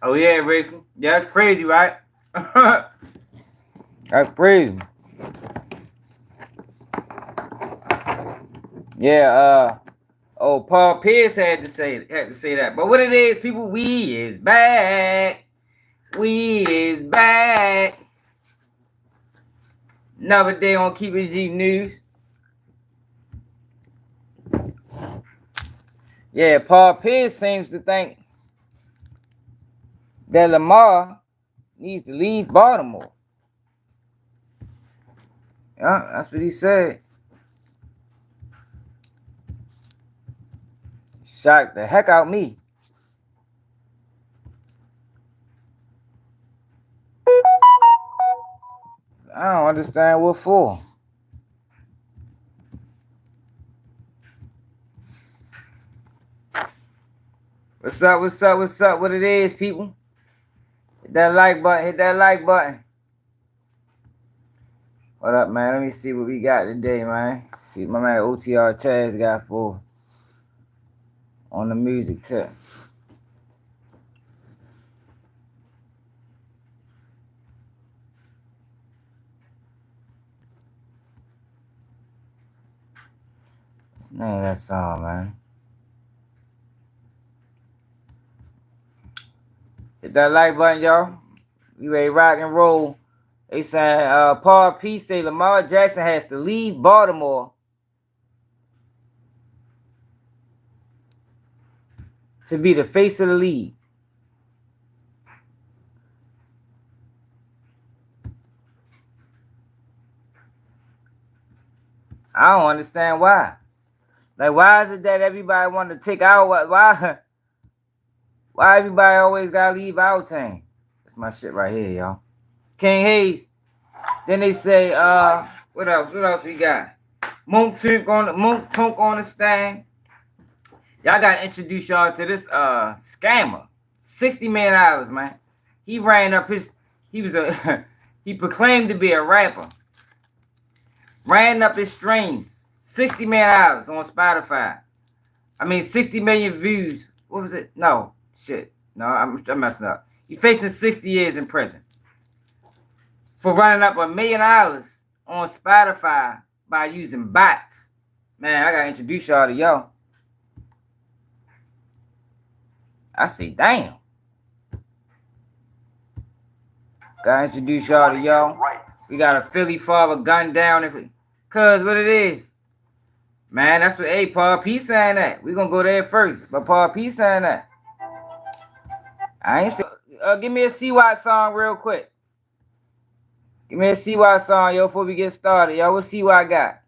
Oh yeah, Rachel. Yeah, that's crazy, right? That's crazy. Yeah, oh, Paul Pierce had to say that. But what it is, people, we is back. We is back. Another day on Keep It G News. Yeah, Paul Pierce seems to think that Lamar needs to leave Baltimore. Yeah, that's what he said. Shocked the heck out me. I don't understand what for. What's up, what's up, what's up? What it is, people? Hit that like button, hit that like button. What up, man? Let me see what we got today, man. See what my man OTR Chaz got for on the music tip. What's the name of that song, man? Hit that like button, y'all. We ready to rock and roll. They saying Paul P say Lamar Jackson has to leave Baltimore to be the face of the league. I don't understand why. Like, why is it that everybody want to take out? Why everybody always gotta leave our team? That's my shit right here, y'all. King Hayes. Then they say, what else? What else we got? Mounk Tounk on the stand. Y'all gotta introduce y'all to this scammer. $60 million, man. He ran up his. He was a. He proclaimed to be a rapper. Ran up his streams. $60 million on Spotify. I mean, 60 million views. What was it? No, shit. No, I'm messing up. He's facing 60 years in prison for running up $1 million on Spotify by using bots. Man, I gotta introduce y'all to y'all. I say, damn. Gotta introduce y'all to y'all. We got a Philly father gunned down. Cuz what it is. Man, that's what, hey, Paul P saying that. We gonna go there first. But Paul P saying that. I ain't say, give me a CY song real quick. Give me a CY song, yo, before we get started. Yo, what CY got?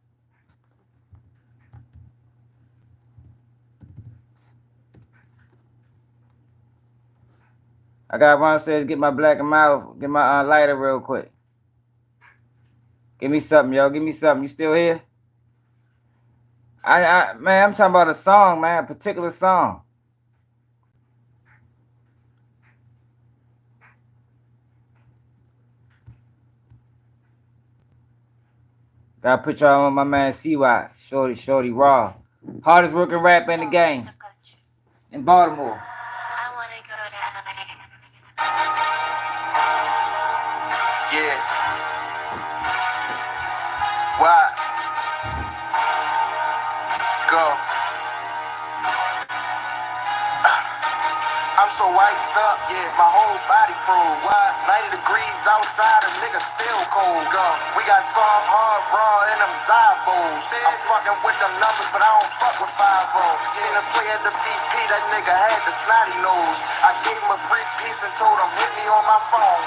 I got one says, get my black and mild, get my lighter real quick. Give me something, yo. Give me something. You still here? Man, I'm talking about a song, man, a particular song. Gotta put y'all on my man CY, Shorty Raw. Hardest working rapper in the game. In Baltimore. I wanna go to LA. Yeah. Why? Go. I'm so iced up, yeah, my whole body froze. Why? 90 degrees outside, a nigga still cold. Go. We got soft, hard, raw, and them Zybos. I'm fucking with them numbers, but I don't fuck with 5-0. Seen him play at the BP, that nigga had the snotty nose. I gave him a free piece and told him hit me on my phone.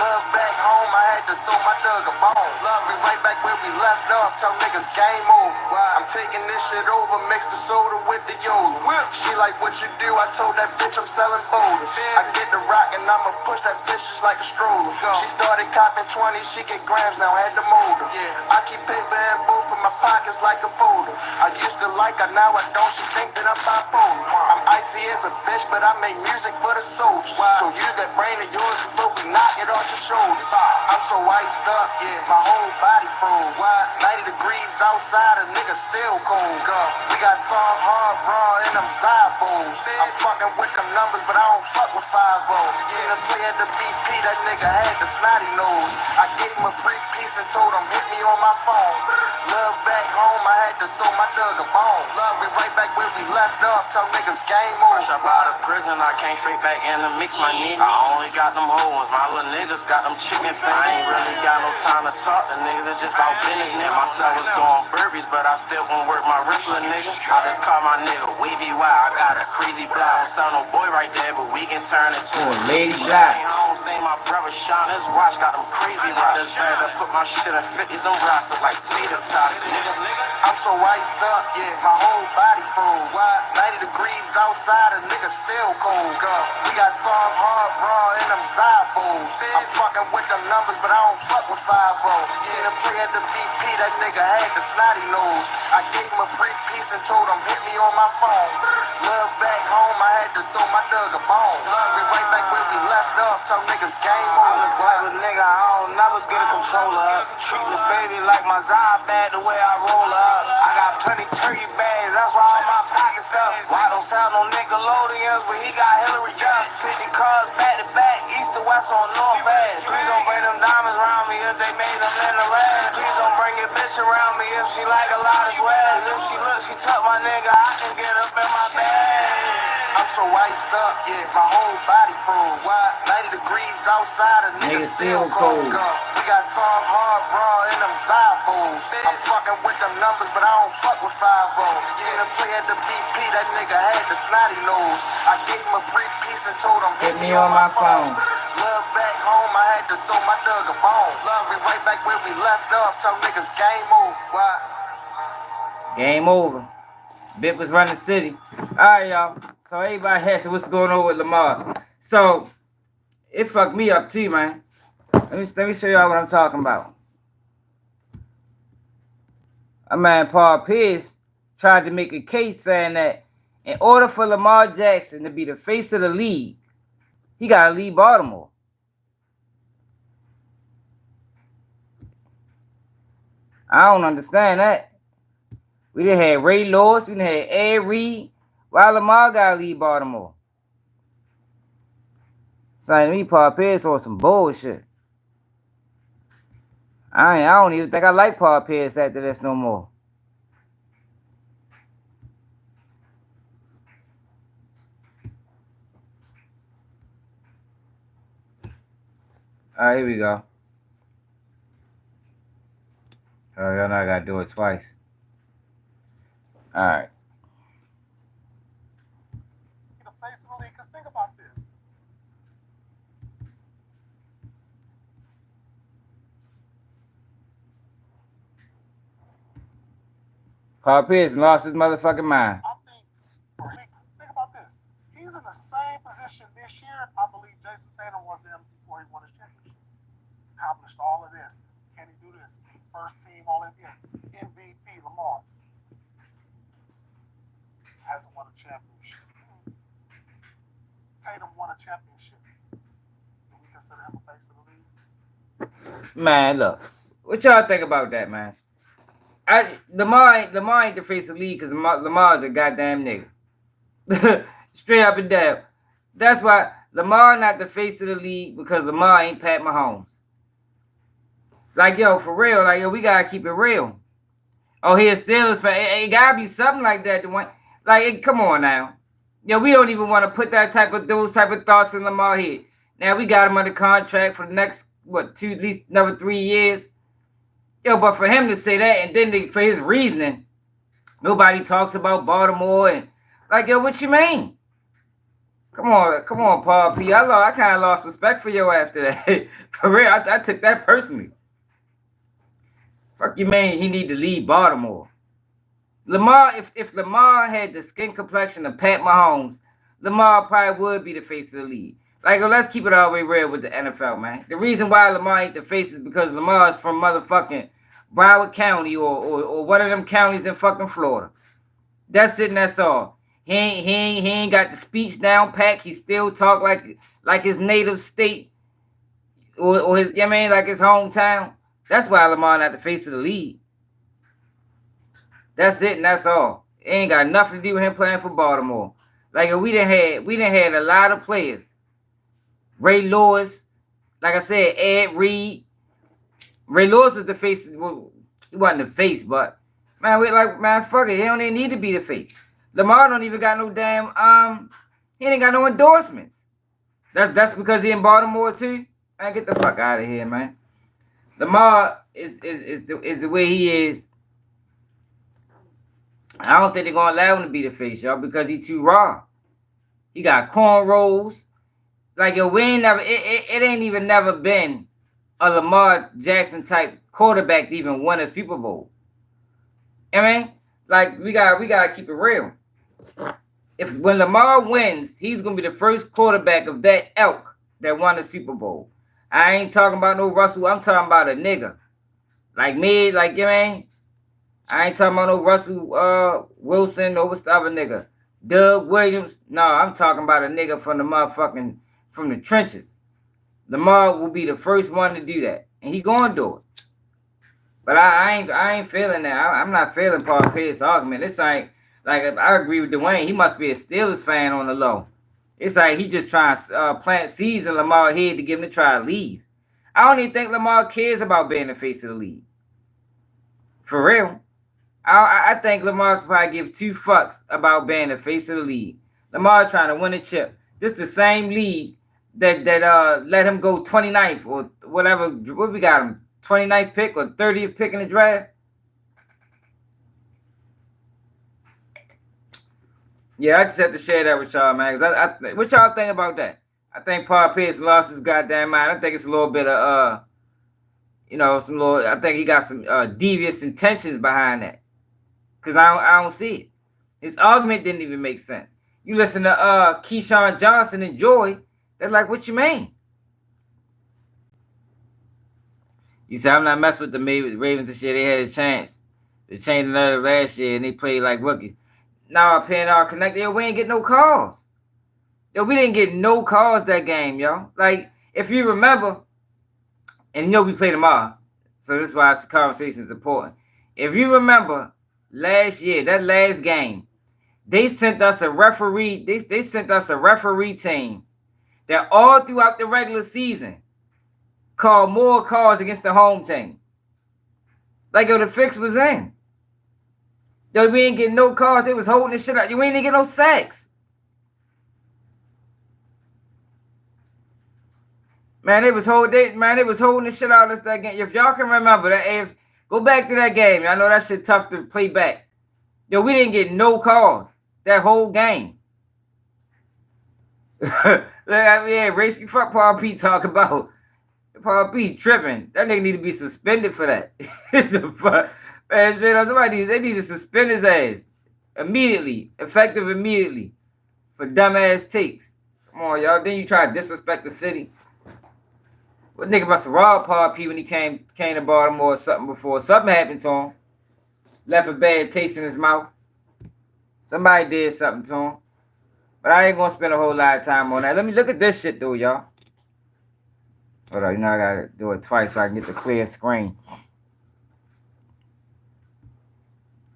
Love back home, I had to throw my dog a bone. Love me right back where we left off, tell niggas game over. I'm taking this shit over, mix the soda with the Yoda. She like what you do, I told that bitch I'm selling boulders. I get the rock and I'ma push that bitch just like a stroller. She started copping 20, she get grams, now had to mold her. I keep paper in both of my pockets like a folder. I used to like her, now I don't, she think that I'm bipolar. I'm icy as a bitch, but but I make music for the soldiers. So use that brain of yours before we knock it off your shoulders. I'm so iced up, yeah, my whole body froze. 90 degrees outside, a nigga still cold. We got soft, hard, raw, and them Zybos. I'm fucking with them numbers, but I don't fuck with 5-0. Seen him play at the BP, that nigga had the snotty nose. I gave him a free piece and told him hit me on my phone. Love back home, I had to throw my dog a bone. We right back where we left off, tell niggas game on. Fresh up out of prison, I came straight back in to mix my nigga. I only got them hoes, my little niggas got them chicken fingers. I ain't really got no time to talk to niggas, it's just about business. Myself was doing burpees, but I still won't work my wrist, little nigga. I just call my nigga Wavy Wild, I got a crazy block. I don't sound no boy right there, but we can turn it to a lady block. I don't say my brother Sean, his watch got them crazy rocks. Better put my shit in 50s, them rocks look like tater tots, nigga. I'm so iced up, yeah, my whole body froze. 90 degrees outside, a nigga still cold. We got soft, hard, raw, and them Zybos. I'm fucking with them numbers, but I don't fuck with 5-0. Seen him play at the BP, that nigga had the snotty nose. I gave him a free piece and told him hit me on my phone. Love back home, I had to throw my dog a bone. We right back where we left off, tell niggas game on. I'm the type of nigga, I don't never get a controller up. Treat this baby like my Zyb bag the way I roll up. I got plenty turkey bags, that's why all my pockets stuff. Why don't sound no Nickelodeons, but he got Hillary Duff. 50 cars back to back, east to west on North Edge. Please don't bring them diamonds around me if they made them in the red. Please don't bring your bitch around me if she like a lot of sweats. If she look, she tuck my nigga, I can get up in my bed. I'm so iced up, yeah, my whole body froze. 90 degrees outside, a nigga still cold. We got soft, hard, raw, and them Zybos. I'm fucking with them numbers, but I don't fuck with 5-0. Seen him play at the BP, that nigga had the snotty nose. I gave him a free piece and told him hit me on my phone. Love back home, I had to throw my dog a bone. We right back where we left off, tell niggas game over. Game over. Bit was running the city. Alright, y'all. So everybody has what's going on with Lamar. So it fucked me up too, man. Let me show y'all what I'm talking about. My man Paul Pierce tried to make a case saying that in order for Lamar Jackson to be the face of the league, he gotta leave Baltimore. I don't understand that. We done had Ray Lewis, we done had Ed Reed. Why Lamar gotta leave Baltimore? It's like me, Paul Pierce on some bullshit. I don't even think I like Paul Pierce after this no more. Alright, here we go. Oh, y'all know I gotta do it twice. Alright. The face of the league, because think about this. Paul Pierce lost his motherfucking mind. I think about this. He's in the same position this year I believe Jason Tatum was in before he won his championship. Accomplished all of this. Can he do this? First team All-NBA. MVP Lamar. Hasn't won a championship. Tatum won a championship. Do we consider him a face of the league? Man, look. What y'all think about that, man? Lamar ain't the face of the league because Lamar's a goddamn nigga. Straight up and down. That's why Lamar not the face of the league because Lamar ain't Pat Mahomes. Like, yo, for real, like, yo, we gotta keep it real. Oh, here's Steelers fan. It gotta be something like that. Come on now. Yo, we don't even want to put those type of thoughts in Lamar head. Now we got him under contract for the next, at least another 3 years. Yo, but for him to say that and then for his reasoning, nobody talks about Baltimore and like, yo, what you mean? Come on, Paul P. I kind of lost respect for you after that. For real, I took that personally. Fuck you, man. He need to leave Baltimore. Lamar, if Lamar had the skin complexion of Pat Mahomes, Lamar probably would be the face of the league. Like, let's keep it all the way real with the NFL, man. The reason why Lamar ain't the face is because Lamar is from motherfucking Broward County or one of them counties in fucking Florida. That's it and that's all. He ain't got the speech down pack. He still talk like his native state or his, you know what I mean, like his hometown. That's why Lamar not the face of the league. That's it, and that's all. It ain't got nothing to do with him playing for Baltimore. Like we done had a lot of players. Ray Lewis, like I said, Ed Reed. Ray Lewis was the face. Well, he wasn't the face, but man, fuck it. He don't even need to be the face. Lamar don't even got no damn he ain't got no endorsements. That's because he in Baltimore too. Man, get the fuck out of here, man. Lamar is the way he is. I don't think they're gonna allow him to be the face, y'all, because he too raw. He got cornrows. Like yo, we ain't never it ain't even never been a Lamar Jackson type quarterback to even win a Super Bowl. I mean, like we gotta keep it real. If when Lamar wins, he's gonna be the first quarterback of that ilk that won a Super Bowl. I ain't talking about no Russell. I'm talking about a nigga like me, like you know what I mean. I ain't talking about no Russell Wilson or what's the other nigga, Doug Williams. No, I'm talking about a nigga from the motherfucking from the trenches. Lamar will be the first one to do that, and he gonna do it. But I ain't feeling that. I'm not feeling Paul Pierce's argument. This ain't like I agree with Dwayne. He must be a Steelers fan on the low. It's like he just trying to plant seeds in Lamar's head to get him to try to leave. I don't even think Lamar cares about being the face of the league. For real. I think Lamar could probably give 2 fucks about being the face of the league. Lamar trying to win a chip. This the same league that let him go 29th or whatever. What we got him? 29th pick or 30th pick in the draft? Yeah, I just have to share that with y'all, man. What y'all think about that? I think Paul Pierce lost his goddamn mind. I think it's a little bit of I think he got some devious intentions behind that. Cause I don't see it. His argument didn't even make sense. You listen to Keyshawn Johnson and Joy, they're like, what you mean? You said I'm not messing with the Ravens this year. They had a chance. They changed another last year and they played like rookies. Now PNR Connect, we ain't get no calls. Yo, we didn't get no calls that game, yo. Like, if you remember, and we play tomorrow, so this is why the conversation is important. If you remember last year, that last game, they sent us a referee. They sent us a referee team that all throughout the regular season called more calls against the home team. Like, yo, the fix was in. Yo, we ain't getting no calls. They was holding this shit out. You ain't even get no sacks. Man, they was holding the shit out of us that game. If y'all can remember that, go back to that game. I know that shit tough to play back. Yo, we didn't get no calls that whole game. Racy, fuck Paul P talk about. Paul P tripping. That nigga need to be suspended for that. The fuck? Man, straight up, they need to suspend his ass immediately, effective immediately, for dumbass takes. Come on, y'all. Then you try to disrespect the city. What nigga must have robbed Paul P when he came to Baltimore or something before. Something happened to him. Left a bad taste in his mouth. Somebody did something to him. But I ain't gonna spend a whole lot of time on that. Let me look at this shit though, y'all. Hold on, I gotta do it twice so I can get the clear screen.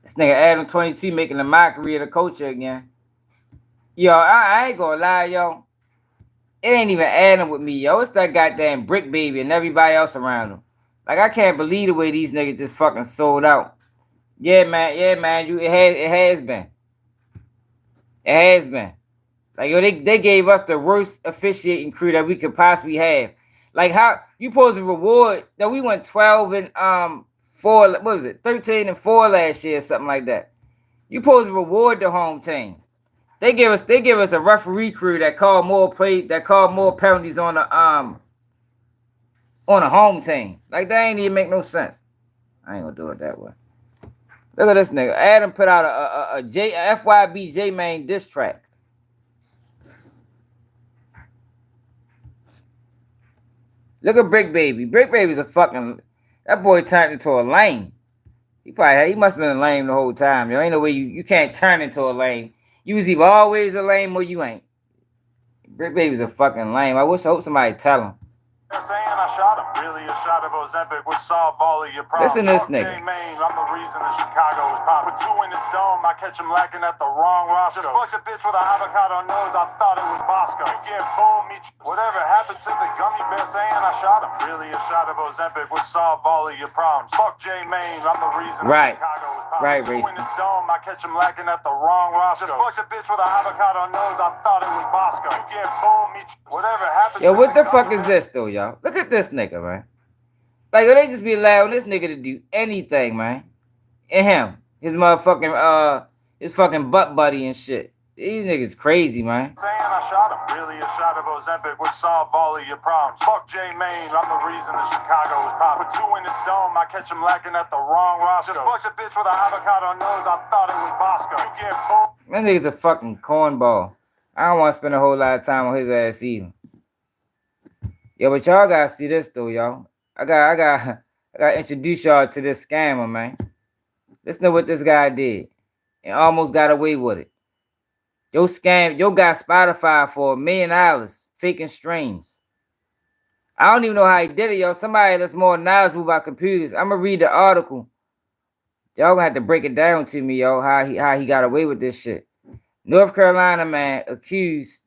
This nigga Adam 22 making a mockery of the culture again. Yo, I ain't gonna lie, yo. It ain't even Adam with me, yo. It's that goddamn Brick Baby and everybody else around him. Like, I can't believe the way these niggas just fucking sold out. Yeah, man. It has been. It has been. Like, yo, they gave us the worst officiating crew that we could possibly have. Like, how you supposed to reward that we went 12 and 4, what was it, 13 and 4 last year, something like that. You supposed to reward the home team. They give us a referee crew that called more penalties on the home team. Like, that ain't even make no sense. I ain't gonna do it that way. Look at this nigga. Adam put out a FYB J-Main diss track. Look at Brick Baby. Brick Baby's a fucking... That boy turned into a lame. He must have been a lame the whole time. Yo, ain't no way you can't turn into a lame. You was either always a lame or you ain't. Brick Baby's a fucking lame. I hope somebody tell him. Saying I shot him. Really a shot of Ozempic would solve all of your problems. Listen to this Fuck nigga. J Main, I'm the reason that Chicago is popping. Put two in his dome, I catch him lacking at the wrong roster. Just fucked a bitch with an avocado nose, I thought it was Bosco. You get boom, whatever happened to the gummy bear saying I shot him. Really a shot of Ozempic would solve all of your problems. Fuck J Main, I'm the reason Right. that Chicago is popping. Right, Put two Race. in his dome, I catch him lacking at the wrong roster. Just fucked a bitch with an avocado nose, I thought it was Bosco. You get boom, whatever happened Yo, to what the fuck gummy is bear? this though, y'all? Look at this nigga, man. Like, they just be allowing this nigga to do anything, man. And him, his motherfucking his fucking butt buddy and shit. These niggas crazy, man. Saying I shot him. Really a shot of Ozempic would solve all of your problems. Fuck J Main, I'm the reason that Chicago is popping. Put two in his dome, I catch him lacking at the wrong roster. Just fucked a bitch with an avocado nose, I thought it was Bosco. You get boom. That nigga's a fucking cornball. I don't want to spend a whole lot of time on his ass either. Yo, but y'all gotta see this though, y'all. I gotta introduce y'all to this scammer, man. Listen to what this guy did and almost got away with it. Yo got Spotify for $1 million faking streams. I don't even know how he did it, yo. Somebody that's more knowledgeable about computers. I'm gonna read the article. Y'all gonna have to break it down to me, yo, how he got away with this shit. North Carolina man accused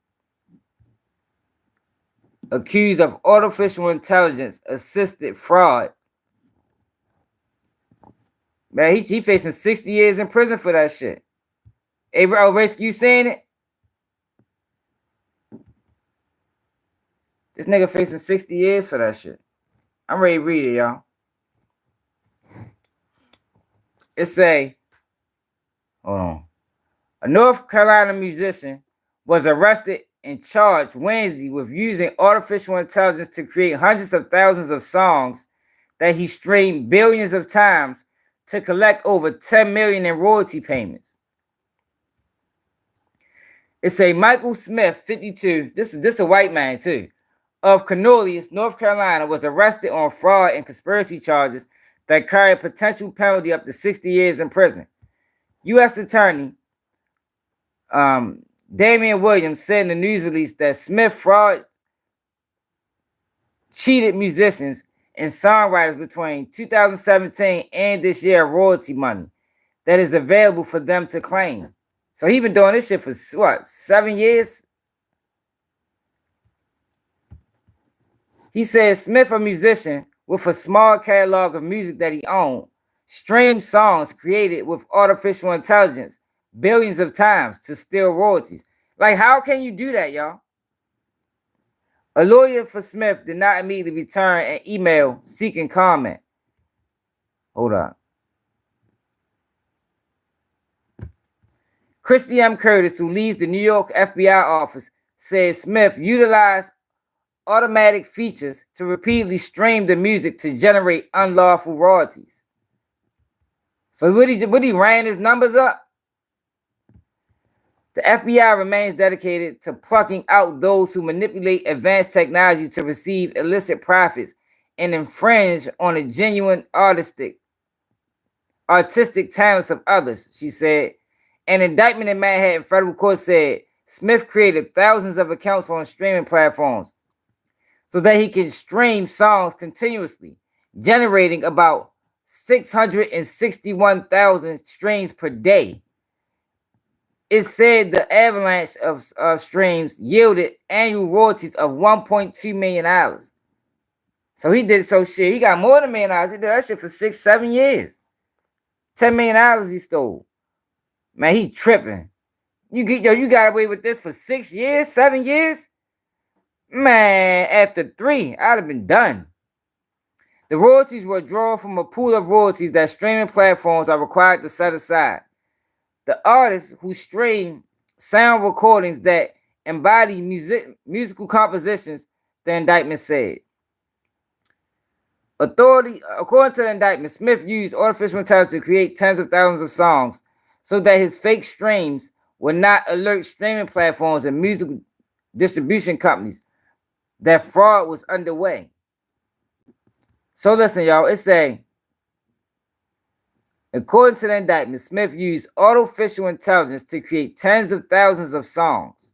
of artificial intelligence assisted fraud. Man, he facing 60 years in prison for that shit. Hey, bro, Rescue, you saying it? This nigga facing 60 years for that shit. I'm ready to read it, y'all. It say, hold on. A North Carolina musician was arrested and charged Wednesday with using artificial intelligence to create hundreds of thousands of songs that he streamed billions of times to collect over $10 million in royalty payments. It's a Michael Smith, 52. This a white man too, of Cornelius, North Carolina, was arrested on fraud and conspiracy charges that carry a potential penalty up to 60 years in prison. U.S. Attorney Damian Williams said in the news release that Smith fraud cheated musicians and songwriters between 2017 and this year royalty money that is available for them to claim. So he been doing this shit for what, 7 years? He said Smith, a musician with a small catalog of music that he owned, streamed songs created with artificial intelligence billions of times to steal royalties. Like, how can you do that, y'all? A lawyer for Smith did not immediately return an email seeking comment. Hold on. Christy M. Curtis, who leads the New York FBI office, says Smith utilized automatic features to repeatedly stream the music to generate unlawful royalties. So what he ran his numbers up? The FBI remains dedicated to plucking out those who manipulate advanced technology to receive illicit profits and infringe on the genuine artistic talents of others, she said. An indictment in Manhattan federal court said Smith created thousands of accounts on streaming platforms so that he can stream songs continuously, generating about 661,000 streams per day. It said the avalanche of streams yielded annual royalties of $1.2 million. So he got more than $1 million. He did that shit for 6-7 years. $10 million he stole. Man, he tripping. You got away with this for 6 years, 7 years? Man, after 3, I'd have been done. The royalties were drawn from a pool of royalties that streaming platforms are required to set aside. The artists who stream sound recordings that embody musical compositions, the indictment said. According to the indictment, Smith used artificial intelligence to create tens of thousands of songs so that his fake streams would not alert streaming platforms and musical distribution companies that fraud was underway. So listen, y'all, it's According to the indictment, Smith used artificial intelligence to create tens of thousands of songs.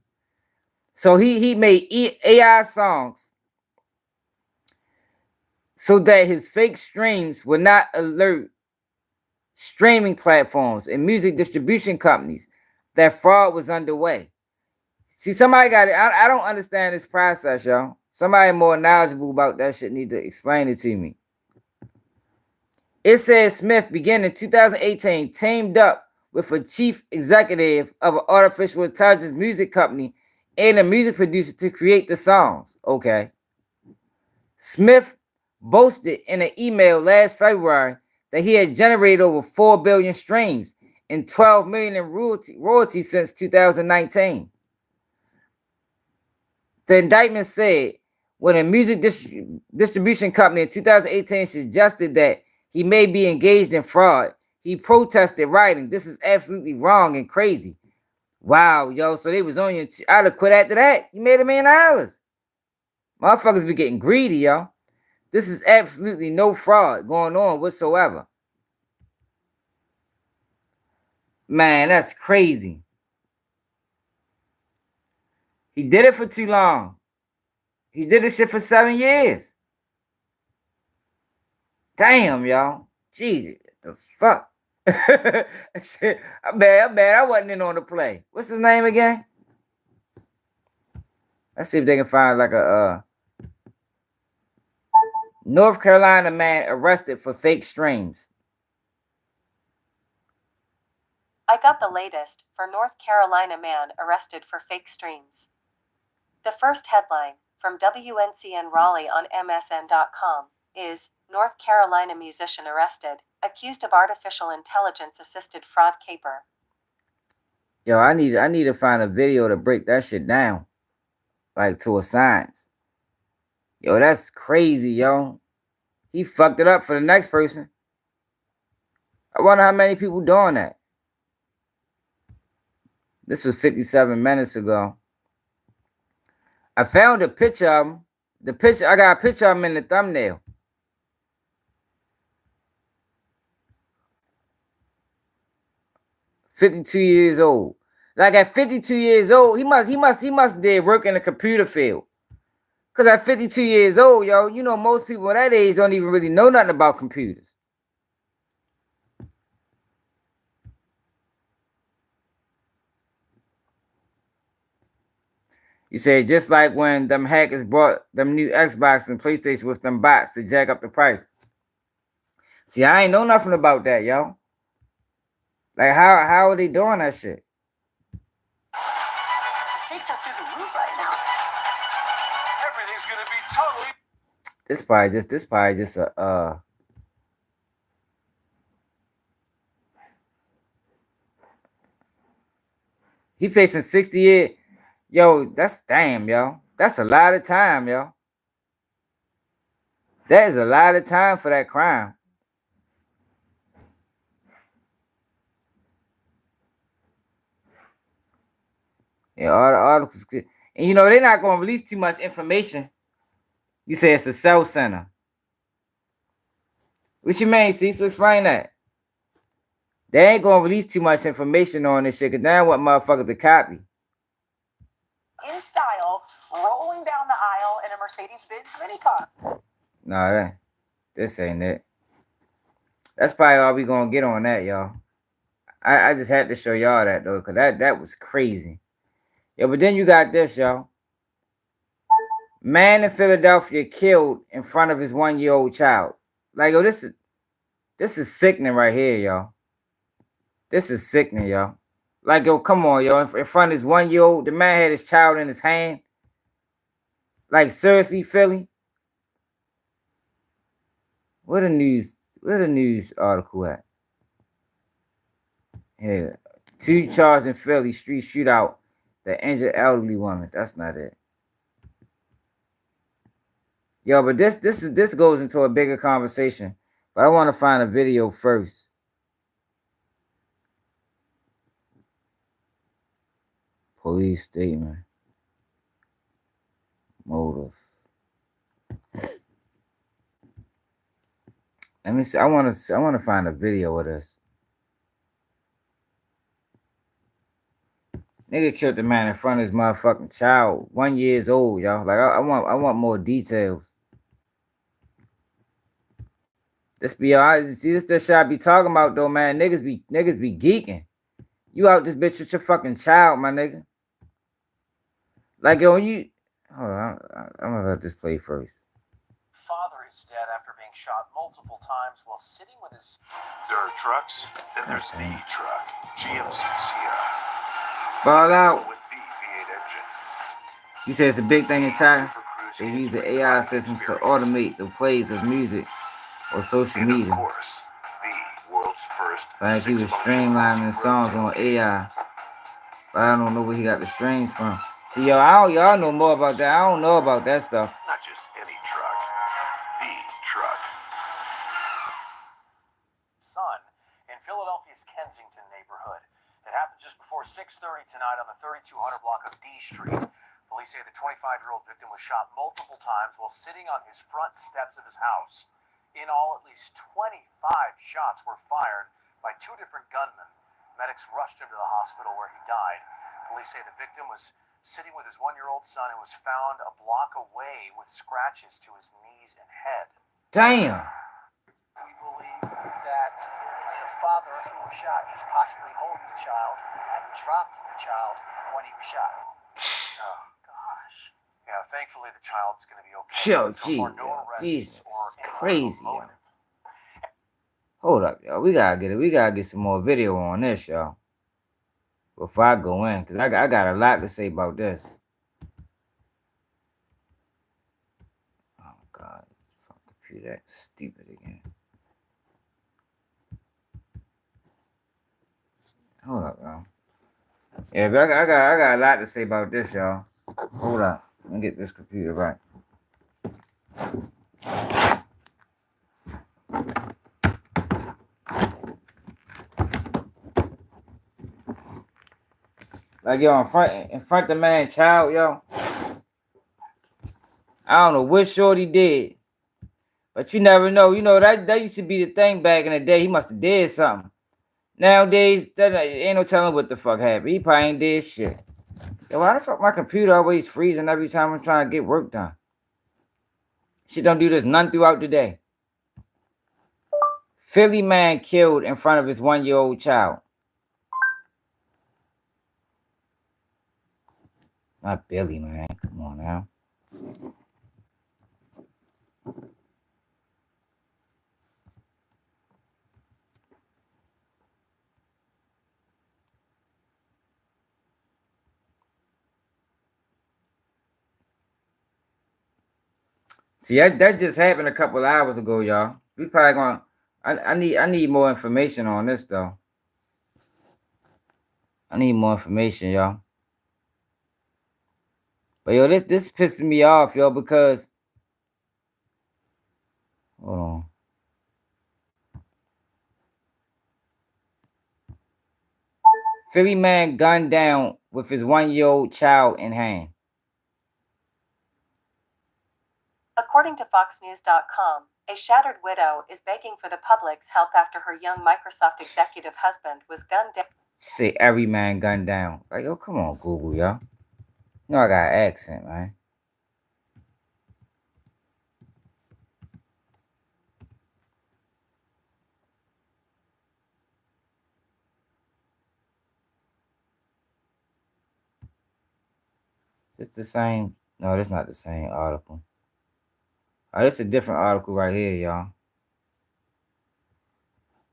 So he made AI songs so that his fake streams would not alert streaming platforms and music distribution companies that fraud was underway. See, somebody got it. I don't understand this process, y'all. Somebody more knowledgeable about that shit need to explain it to me. It says Smith, beginning in 2018, teamed up with a chief executive of an artificial intelligence music company and a music producer to create the songs. Okay. Smith boasted in an email last February that he had generated over 4 billion streams and 12 million in royalties since 2019. The indictment said when a music distribution company in 2018 suggested that he may be engaged in fraud, he protested, writing, "This is absolutely wrong and crazy." Wow, yo, so they was on you. I'd have quit after that. You made $1 million. Motherfuckers be getting greedy, yo. This is absolutely no fraud going on whatsoever. Man, that's crazy. He did it for too long. He did this shit for 7 years. Damn, y'all. Jesus, the fuck. Shit, I'm bad. I wasn't in on the play. What's his name again? Let's see if they can find like a North Carolina man arrested for fake streams. I got the latest for North Carolina man arrested for fake streams. The first headline from WNCN Raleigh on MSN.com is North Carolina musician arrested, accused of artificial intelligence assisted fraud caper. Yo, I need to find a video to break that shit down, like to a science. Yo, that's crazy, yo. He fucked it up for the next person. I wonder how many people doing that. This was 57 minutes ago. I found a picture of him. I got a picture of him in the thumbnail. "52 years old." Like at 52 years old, he must did work in the computer field. Cause at 52 years old, yo, you know most people at that age don't even really know nothing about computers. You say just like when them hackers brought them new Xbox and PlayStation with them bots to jack up the price. See, I ain't know nothing about that, yo. Like how are they doing that shit? The stakes are through the roof right now. Everything's gonna be totally. This probably just a he facing 60 years. Yo, that's damn, yo. That's a lot of time, yo. That is a lot of time for that crime. Yeah, all the articles. And you know, they're not going to release too much information. You say it's a cell center. What you mean, Cecil? Explain that. They ain't going to release too much information on this shit because they don't want motherfuckers to copy. In style, rolling down the aisle in a Mercedes-Benz minicar. No, this ain't it. That's probably all we going to get on that, y'all. I just had to show y'all that, though, because that was crazy. Yeah, but then you got this, y'all. Man in Philadelphia killed in front of his 1-year-old child. Like, yo, this is sickening right here, y'all. This is sickening, y'all. Like, yo, come on, yo. In front of his 1-year-old, the man had his child in his hand. Like, seriously, Philly? Where the news article at? Here. 2 charged in Philly street shootout that injured elderly woman. That's not it. Yo, but this goes into a bigger conversation. But I want to find a video first. Police statement. Motive. Let me see. I want to find a video of this. Nigga killed the man in front of his motherfucking child, 1 year old, y'all. Like I want more details. This be alright. See, this the shit I be talking about though, man. Niggas be geeking. You out this bitch with your fucking child, my nigga. Like yo, when you hold on, I'm gonna let this play first. Father is dead after being shot multiple times while sitting with his. There are trucks, then there's the truck. GMC Sierra. Ball out. With the V8 engine. He says it's a big thing in China. Super Cruise They use the hands-free AI driving system to experience. automate the plays of music or social And media. of course, the world's first Like he was six-function streamlining songs on tailgate. AI, but I don't know where he got the strings from. See, y'all know more about that. I don't know about that stuff. Not just any truck, the truck. Son in Philadelphia's Kensington neighborhood. It happened just before 6:30 tonight on the 3200 block of D Street. Police say the 25-year-old victim was shot multiple times while sitting on his front steps of his house. In all, at least 25 shots were fired by two different gunmen. Medics rushed him to the hospital where he died. Police say the victim was sitting with his 1-year-old son and was found a block away with scratches to his knees and head. Damn. We believe that the father who was shot was possibly holding the child and dropped the child when he was shot. Oh, gosh. Yeah, thankfully the child's going to be okay. Yo, So gee, far, no yo, arrests Jesus, or it's any crazy, yo. motive. Hold up, y'all. We gotta get it. We gotta get some more video on this, y'all. Before I go in, cause I got a lot to say about this. Oh God, fucking computer acting stupid again. Hold up, y'all. Yeah, but I got a lot to say about this, y'all. Hold up. Let me get this computer right. Like yo, in front the man child, yo. I don't know what shorty did, but you never know. You know that used to be the thing back in the day. He must have did something. Nowadays, that ain't no telling what the fuck happened. He probably ain't did shit. Yo, why the fuck my computer always freezing every time I'm trying to get work done? Shit don't do this none throughout the day. Philly man killed in front of his 1-year-old child. Not Billy, man. Come on now. See, that just happened a couple hours ago, y'all. We probably gonna. I need more information on this though. I need more information, y'all. But yo, this pisses me off, yo, because hold on. Philly man gunned down with his 1-year-old child in hand. According to FoxNews.com, a shattered widow is begging for the public's help after her young Microsoft executive husband was gunned down. Say every man gunned down. Like, yo, come on, Google, y'all. You know I got an accent, man. It's the same. No, that's not the same article. Oh, this is a different article right here, y'all.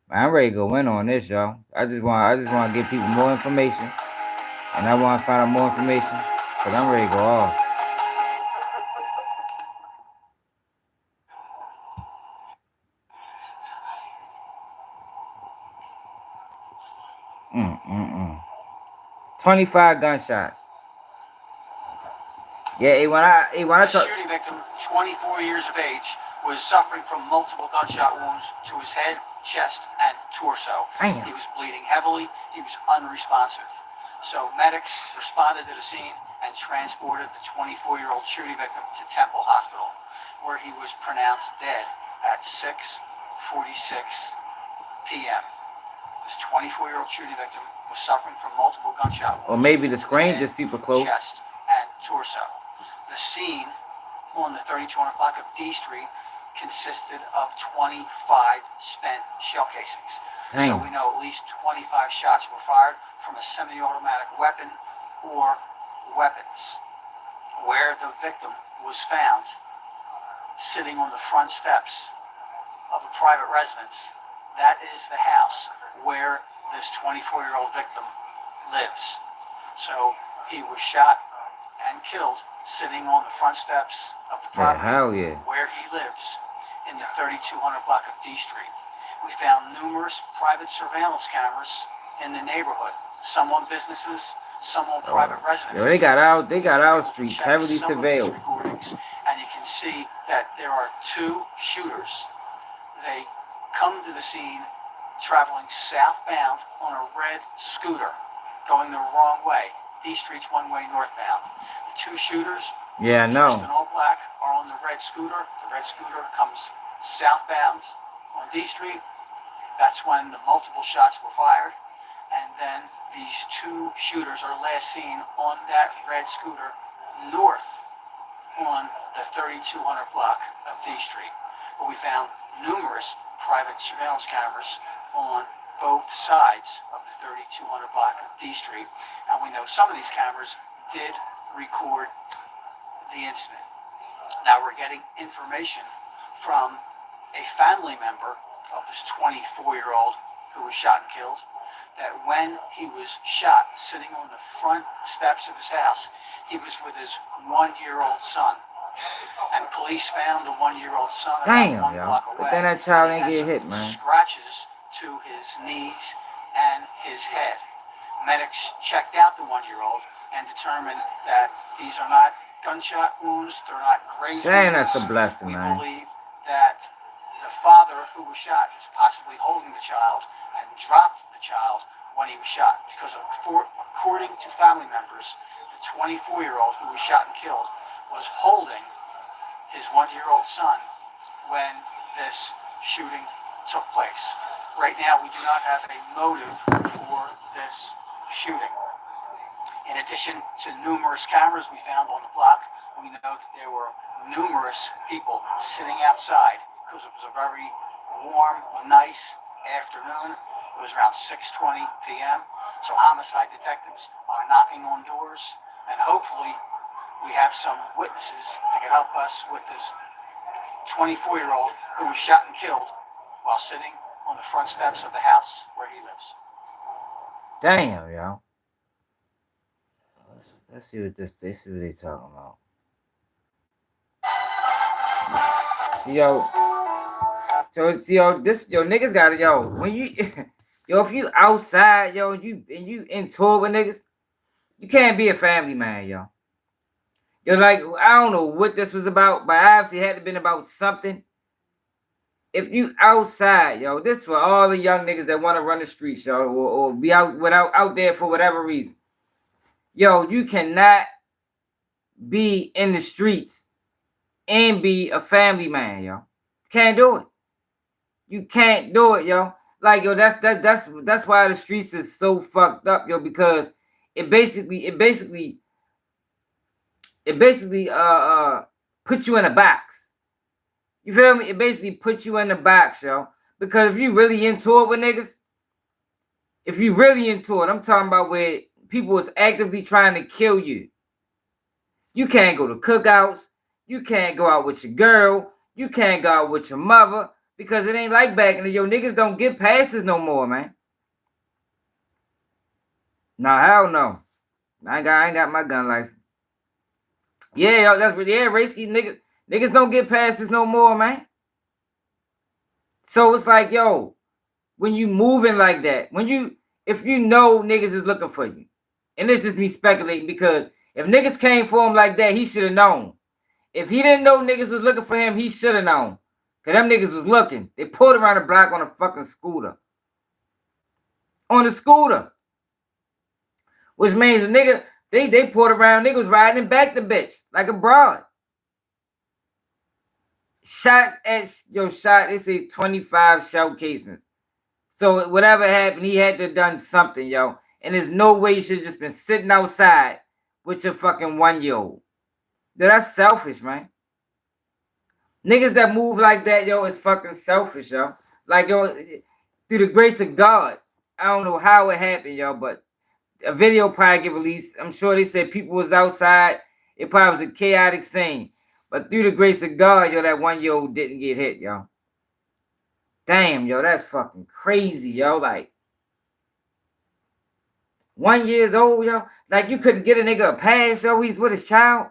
I'm ready to go in on this, y'all. I just want to give people more information, and I want to find out more information, cause I'm ready to go off. Mm. 25 gunshots. Yeah, when I The talk. shooting victim, 24 years of age, was suffering from multiple gunshot wounds to his head, chest, and torso. Damn. He was bleeding heavily. He was unresponsive. So medics responded to the scene and transported the 24-year-old shooting victim to Temple Hospital, where he was pronounced dead at 6:46 p.m. This 24-year-old shooting victim was suffering from multiple gunshot wounds. Or maybe the to screen head, just super close. chest, and torso. The scene on the 3200 block of D Street consisted of 25 spent shell casings. Damn. So we know at least 25 shots were fired from a semi-automatic weapon or weapons. Where the victim was found sitting on the front steps of a private residence, that is the house where this 24-year-old victim lives. So he was shot and killed sitting on the front steps of the property where he lives in the 3200 block of D Street. We found numerous private surveillance cameras in the neighborhood, some on businesses, some on private residences. They got our streets heavily surveilled. Recordings, and you can see that there are two shooters. They come to the scene traveling southbound on a red scooter, going the wrong way. D Street's one-way northbound. The two shooters, dressed in all black, are on the red scooter. The red scooter comes southbound on D Street. That's when the multiple shots were fired. And then these two shooters are last seen on that red scooter north on the 3200 block of D Street. But we found numerous private surveillance cameras on both sides of the 3200 block of D Street. And we know some of these cameras did record the incident. Now we're getting information from a family member of this 24-year-old who was shot and killed, that when he was shot sitting on the front steps of his house, he was with his 1-year-old son. And police found the 1-year-old son about 1 block away. But then that child ain't get hit, man. Scratches to his knees and his head. Medics checked out the 1-year-old and determined that these are not gunshot wounds, they're not graze wounds. Damn, that's a blessing, man. We believe that the father who was shot was possibly holding the child and dropped the child when he was shot, because according to family members, the 24-year-old who was shot and killed was holding his 1-year-old son when this shooting took place. Right now, we do not have a motive for this shooting. In addition to numerous cameras we found on the block, we know that there were numerous people sitting outside because it was a very warm, nice afternoon. It was around 6:20 p.m. So homicide detectives are knocking on doors, and hopefully we have some witnesses that can help us with this 24-year-old who was shot and killed while sitting on the front steps of the house where he lives. Damn, yo. Let's see what they talking about. See, yo. So, see, yo, niggas got it, yo. When you, if you outside, yo, you in tour with niggas, you can't be a family man, yo. You're like, I don't know what this was about, but obviously it had to been about something. If you outside, yo, this for all the young niggas that want to run the streets, yo, or be out there for whatever reason. Yo, you cannot be in the streets and be a family man, yo. Can't do it. You can't do it, yo. Like, yo, that's why the streets is so fucked up, yo, because it basically put you in a box. You feel me? It basically puts you in the box, yo. Because if you really into it with niggas, if you really into it, I'm talking about where people is actively trying to kill you. You can't go to cookouts. You can't go out with your girl. You can't go out with your mother. Because it ain't like back in the, yo, niggas don't get passes no more, man. Nah, hell no. I ain't got my gun license. Yeah, yo, racy niggas don't get passes no more, man. So it's like, yo, when you moving like that, if you know niggas is looking for you, and this is me speculating, because if niggas came for him like that, he should have known. If he didn't know niggas was looking for him, he should have known. Because them niggas was looking. They pulled around the block on a fucking scooter. On the scooter. Which means a nigga, they pulled around, niggas was riding and back the bitch. Like a broad. They say 25 shell casings. So whatever happened, he had to have done something, yo. And there's no way you should have just been sitting outside with your fucking 1-year-old. That's selfish, man. Niggas that move like that, yo, is fucking selfish, yo. Like, yo, through the grace of God, I don't know how it happened, yo, but a video probably get released. I'm sure they said people was outside. It probably was a chaotic scene. But through the grace of God, yo, that 1-year-old didn't get hit, yo. Damn, yo, that's fucking crazy, yo. Like, 1 year old, yo. Like, you couldn't get a nigga a pass, yo. He's with his child.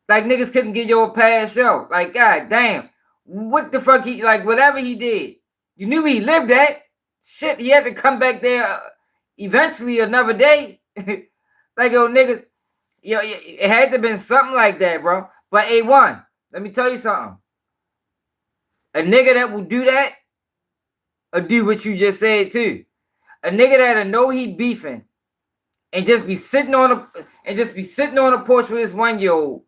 Like, niggas couldn't get you a pass, yo. Like, god damn. What the fuck he, like, whatever he did. You knew he lived at. Shit, he had to come back there eventually another day. Like, yo, niggas, yo, it had to have been something like that, bro. But A1, let me tell you something. A nigga that will do that, or do what you just said too. A nigga that'll know he beefing and just be sitting on a porch with his 1-year-old,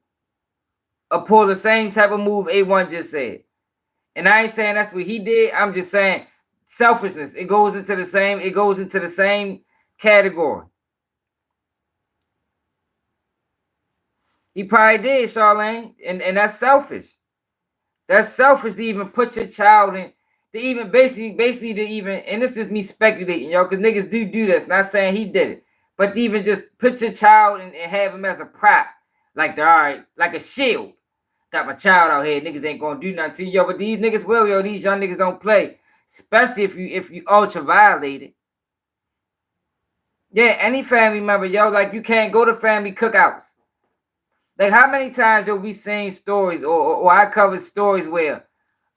or pull the same type of move A1 just said. And I ain't saying that's what he did. I'm just saying selfishness. It goes into the same category. He probably did, Charlene, and that's selfish. That's selfish to even put your child in, to even basically to even, and this is me speculating, yo, because niggas do this. Not saying he did it, but to even just put your child and have him as a prop, like all right, like a shield. Got my child out here, niggas ain't gonna do nothing to you, yo. But these niggas will, yo. These young niggas don't play, especially if you ultra violated. Yeah, any family member, yo, like you can't go to family cookouts. Like, how many times, yo, we seen stories or I covered stories where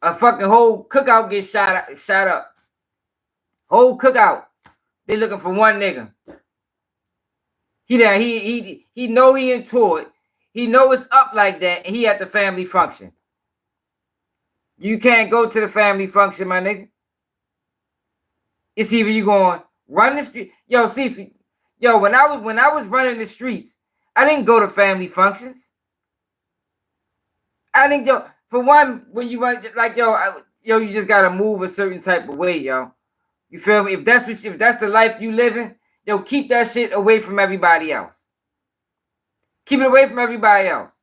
a fucking whole cookout gets shot up. Whole cookout. They looking for one nigga. He know he into it. He know it's up like that, and he at the family function. You can't go to the family function, my nigga. It's either you going run the street. Yo, see, yo, when I was running the streets, I didn't go to family functions. I think, yo, for one, when you run, like, yo, you just gotta move a certain type of way, yo. You feel me? If that's the life you living, yo, keep that shit away from everybody else. Keep it away from everybody else.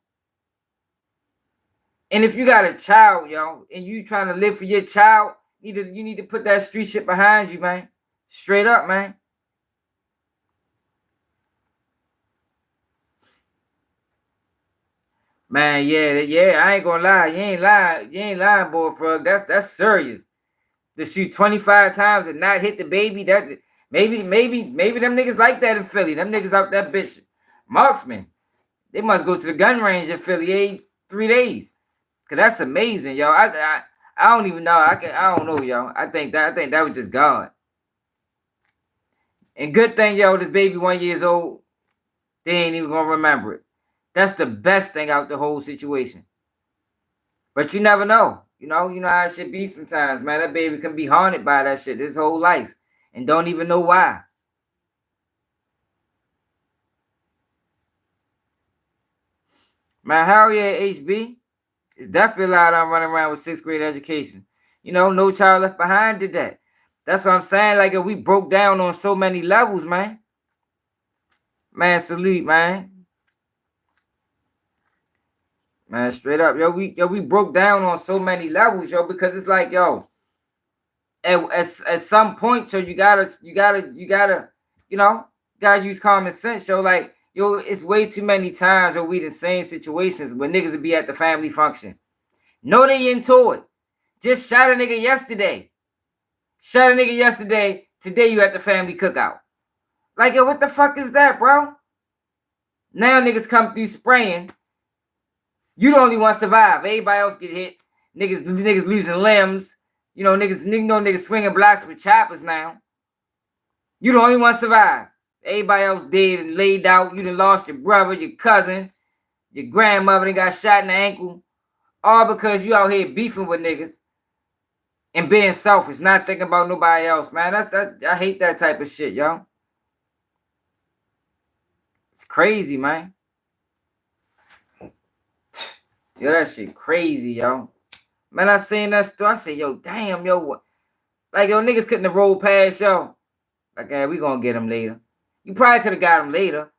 And if you got a child, yo, and you trying to live for your child, you need to put that street shit behind you, man. Straight up, man. Man, yeah, I ain't gonna lie. You ain't lying, boy, frog. That's serious. To shoot 25 times and not hit the baby, that maybe them niggas like that in Philly. Them niggas out that bitch marksman. They must go to the gun range in Philly 3 days. Cause that's amazing, yo. I don't even know. I don't know, yo. I think that was just God. And good thing, yo, this baby 1 year old, they ain't even gonna remember it. That's the best thing out the whole situation. But you never know. You know how it should be sometimes, man. That baby can be haunted by that shit his whole life and don't even know why. Man, hell yeah, HB. It's definitely a lot I'm running around with 6th grade education. You know, No Child Left Behind did that. That's what I'm saying. Like, we broke down on so many levels, man. Man, salute, man. Man, straight up, yo, we broke down on so many levels, yo, because it's like, yo, at some point, yo, you gotta, you know, gotta use common sense, yo. Like, yo, it's way too many times, yo, we the same situations where niggas would be at the family function. No, they into it. Just shot a nigga yesterday. Today you at the family cookout. Like, yo, what the fuck is that, bro? Now niggas come through spraying. You the only one survive. Everybody else get hit. Niggas losing limbs. You know, niggas swinging blocks with choppers now. You the only one survive. Everybody else dead and laid out. You done lost your brother, your cousin, your grandmother done got shot in the ankle. All because you out here beefing with niggas and being selfish, not thinking about nobody else, man. I hate that type of shit, yo. It's crazy, man. Yo, that shit crazy, yo. Man, I seen that story. I said, yo, damn, yo, what? Like, yo, niggas couldn't have rolled past, yo. Like, hey, we gonna get him later. You probably could have got him later.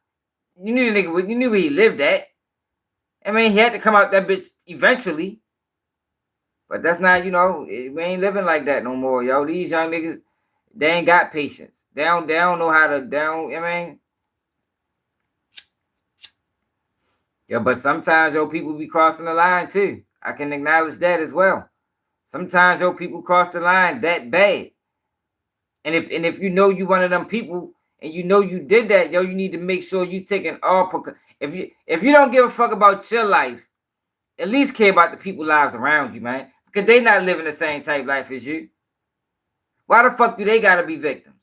You knew the nigga. You knew where he lived at. I mean, he had to come out that bitch eventually. But that's not, we ain't living like that no more, yo. These young niggas, they ain't got patience. They don't know how to, yeah, but sometimes, people be crossing the line too. I can acknowledge that as well. Sometimes, people cross the line that bad. And if you know you one of them people and you know you did that, you need to make sure you taking all if you don't give a fuck about your life, at least care about the people's lives around you, man. Because they not living the same type life as you. Why the fuck do they gotta be victims?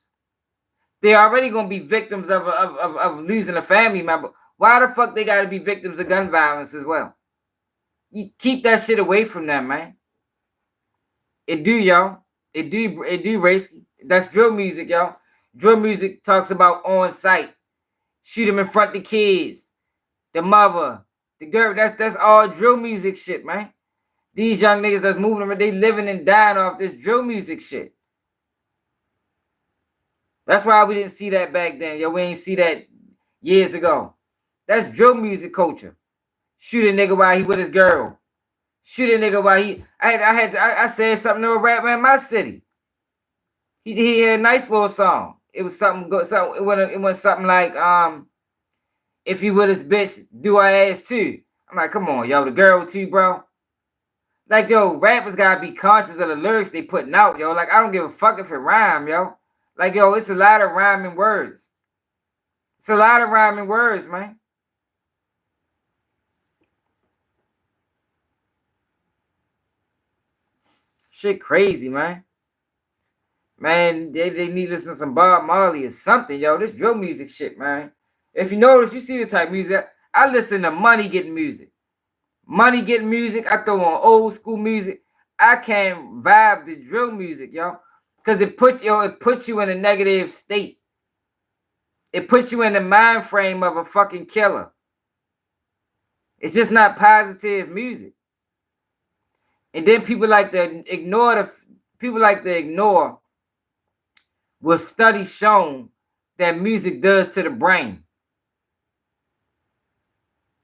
They're already gonna be victims of losing a family member. Why the fuck they gotta be victims of gun violence as well? You keep that shit away from them, man. It do, y'all. It do, race. That's drill music, y'all. Drill music talks about on site. Shoot them in front of the kids, the mother, the girl. That's all drill music shit, man. These young niggas that's moving around, they living and dying off this drill music shit. That's why we didn't see that back then. Yo, we ain't see that years ago. That's drill music culture. Shoot a nigga while he with his girl. Shoot a nigga while he. I said something to a rap man in my city. He had a nice little song. It was something good. So it went something like if he with his bitch, do I ass too. I'm like, come on, yo, the girl too, bro. Like, yo, rappers gotta be conscious of the lyrics they putting out, yo. Like, I don't give a fuck if it rhyme, yo. Like, yo, it's a lot of rhyming words. It's a lot of rhyming words, man. Shit crazy, man. Man, they need to listen to some Bob Marley or something, yo. This drill music shit, man. If you notice, you see the type of music. I listen to money getting music. Money getting music. I throw on old school music. I can't vibe the drill music, yo. Because it puts you in a negative state. It puts you in the mind frame of a fucking killer. It's just not positive music. And then people like to ignore what studies shown that music does to the brain.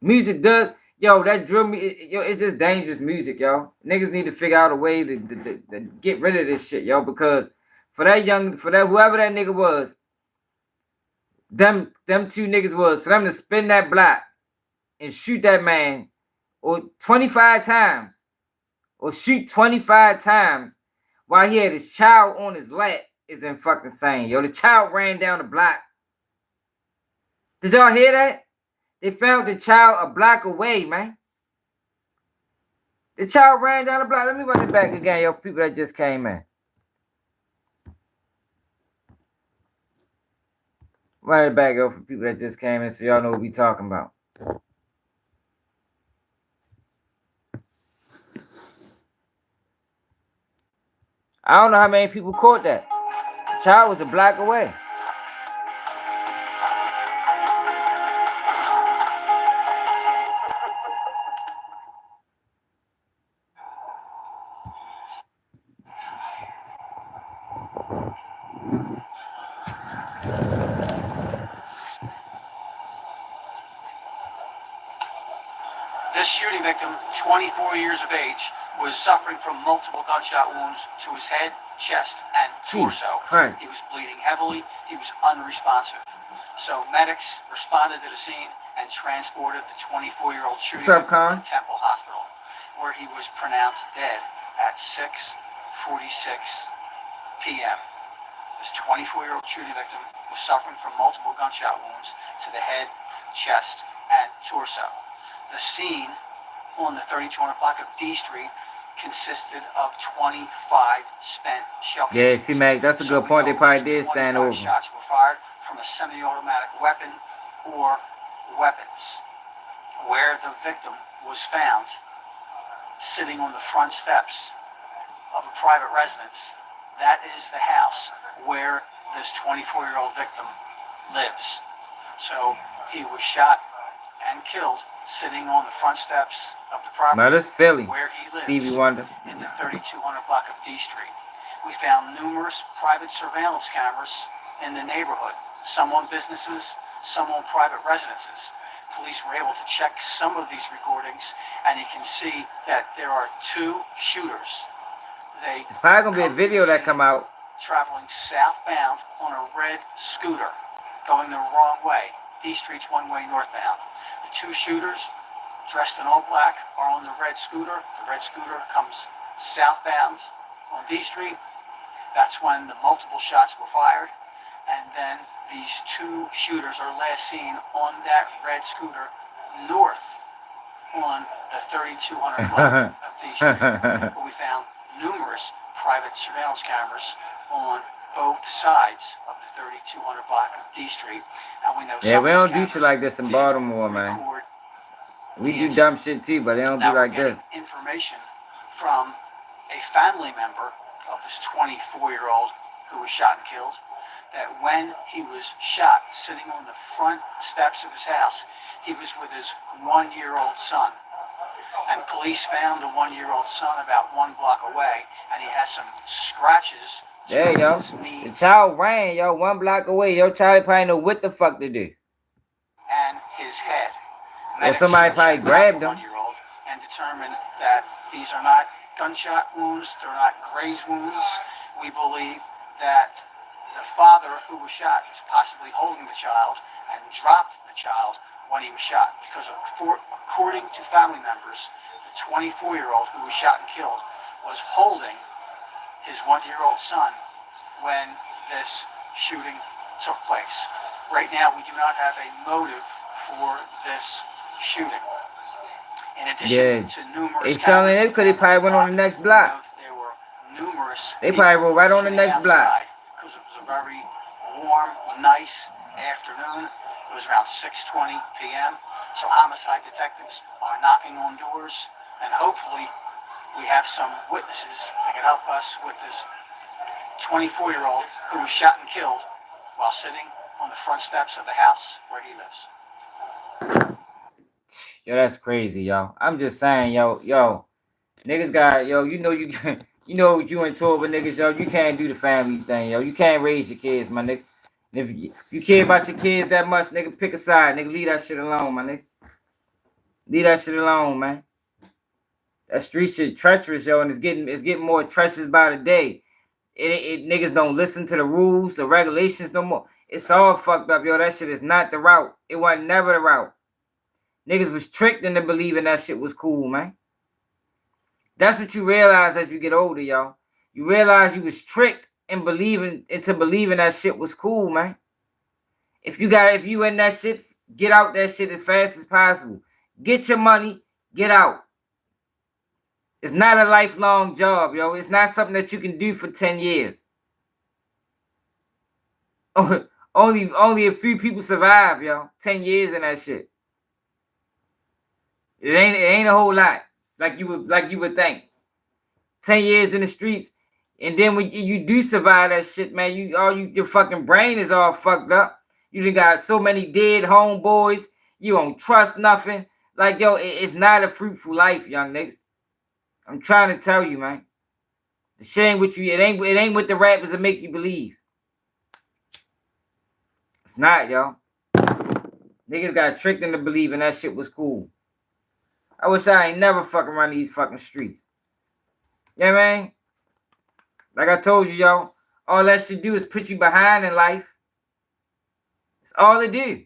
Music does, that drill it's just dangerous music, yo. Niggas need to figure out a way to get rid of this shit, yo, because for that whoever that nigga was, them two niggas was, for them to spin that block and shoot that man or 25 times or shoot 25 times while he had his child on his lap is in fucking insane, yo. The child ran down the block. Did y'all hear that? They found the child a block away, man. The child ran down the block. Let me run it back again, yo, for people that just came in. Run it back, yo, for people that just came in so y'all know what we talking about. I don't know how many people caught that. The child was a block away. This shooting victim, 24 years of age, was suffering from multiple gunshot wounds to his head, chest, and torso. Right. He was bleeding heavily. He was unresponsive. So medics responded to the scene and transported the 24-year-old shooting victim to Temple Hospital, where he was pronounced dead at 6:46 p.m. This 24-year-old shooting victim was suffering from multiple gunshot wounds to the head, chest, and torso. The scene on the 3200 block of D Street consisted of 25 spent shell casings. Yeah, T-Mac, that's a good point. They probably did stand over. Shots were fired from a semi-automatic weapon or weapons. Where the victim was found sitting on the front steps of a private residence, that is the house where this 24-year-old victim lives. So he was shot and killed sitting on the front steps of the property now, this Philly, where he lives, Stevie Wonder, in the 3200 block of D Street. We found numerous private surveillance cameras in the neighborhood, some on businesses, some on private residences. Police were able to check some of these recordings, and you can see that there are two shooters. It's probably gonna be a video that come out. Traveling southbound on a red scooter, going the wrong way. D Street's one-way northbound. The two shooters, dressed in all black, are on the red scooter. The red scooter comes southbound on D Street. That's when the multiple shots were fired. And then these two shooters are last seen on that red scooter north on the 3200 block of D Street. But we found numerous private surveillance cameras on both sides of the 3200 block of D Street. And we know we don't do shit like this in Baltimore, man. We do dumb shit too, but they don't do like this. Information from a family member of this 24-year-old who was shot and killed, that when he was shot sitting on the front steps of his house, he was with his 1-year-old son. And police found the 1-year-old son about 1 block away, and he has some scratches. There you go. The child ran, yo, 1 block away. Your child probably know what the fuck to do. And his head. Or somebody probably grabbed him. 1-year-old and determined that these are not gunshot wounds, they're not graze wounds. We believe that the father who was shot was possibly holding the child and dropped the child when he was shot, because according to family members, the 24-year-old who was shot and killed was holding his 1-year-old son when this shooting took place. Right now, we do not have a motive for this shooting. In addition to numerous cameras, they probably went on the next block. There were numerous. They probably were right on the next block. Because it was a very warm, nice afternoon. It was around 6:20 p.m. So homicide detectives are knocking on doors, and hopefully we have some witnesses that can help us with this 24-year-old who was shot and killed while sitting on the front steps of the house where he lives. Yo, that's crazy, yo. I'm just saying, yo, niggas got, yo, you know you in tour with niggas, yo. You can't do the family thing, yo. You can't raise your kids, my nigga. If you care about your kids that much, nigga, pick a side, nigga. Leave that shit alone, my nigga. Leave that shit alone, man. That street shit treacherous, yo, and it's getting more treacherous by the day. Niggas don't listen to the rules, the regulations no more. It's all fucked up, yo. That shit is not the route. It wasn't never the route. Niggas was tricked into believing that shit was cool, man. That's what you realize as you get older, yo. You realize you was tricked into believing that shit was cool, man. If you in that shit, get out that shit as fast as possible. Get your money, get out. It's not a lifelong job, yo. It's not something that you can do for 10 years. Only a few people survive, yo. 10 years in that shit. It ain't a whole lot like you would think. 10 years in the streets, and then when you do survive that shit, man, your fucking brain is all fucked up. You done got so many dead homeboys. You don't trust nothing. Like, yo, it's not a fruitful life, young niggas. I'm trying to tell you, man. The shit ain't with you. It ain't what the rappers that make you believe. It's not, yo. Niggas got tricked into believing that shit was cool. I wish I ain't never fucking run these fucking streets. You know what I mean? Like I told you, yo, all that shit do is put you behind in life. That's all it do.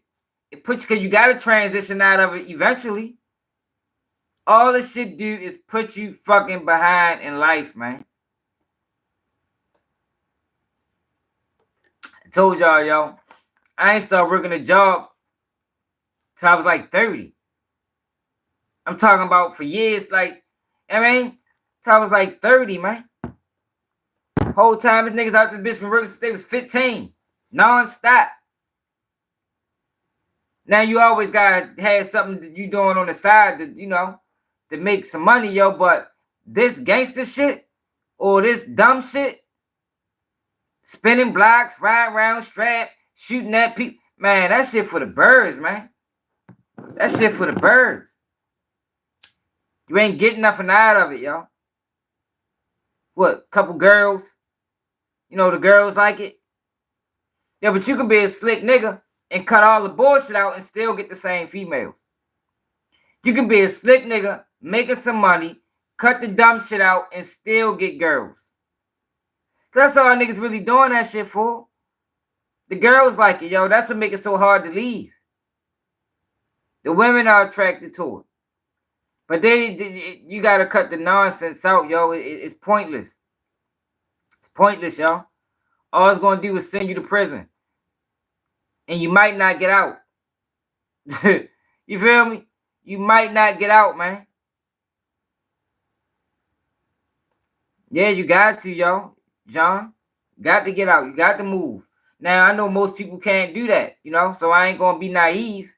It puts you, because you got to transition out of it eventually. All this shit do is put you fucking behind in life, man. I told y'all, yo, I ain't start working a job till I was like 30. I'm talking about for years, like, I mean, till I was like 30, man. Whole time this niggas out this bitch been working since they was 15. Non-stop. Now you always gotta have something that you doing on the side that, you know, to make some money, yo, but this gangster shit or this dumb shit, spinning blocks, riding around strapped, shooting at people, man, that shit for the birds, man. That shit for the birds. You ain't getting nothing out of it, yo. What, couple girls? You know, the girls like it. Yeah, but you can be a slick nigga and cut all the bullshit out and still get the same females. You can be a slick nigga, making some money, cut the dumb shit out, and still get girls. That's all niggas really doing that shit for. The girls like it, yo. That's what makes it so hard to leave. The women are attracted to it. But you gotta cut the nonsense out, yo. It's pointless. It's pointless, yo. All it's gonna do is send you to prison. And you might not get out. You feel me? You might not get out, man. Yeah, you got to, yo. John. Got to get out. You got to move. Now, I know most people can't do that, you know, so I ain't gonna be naive.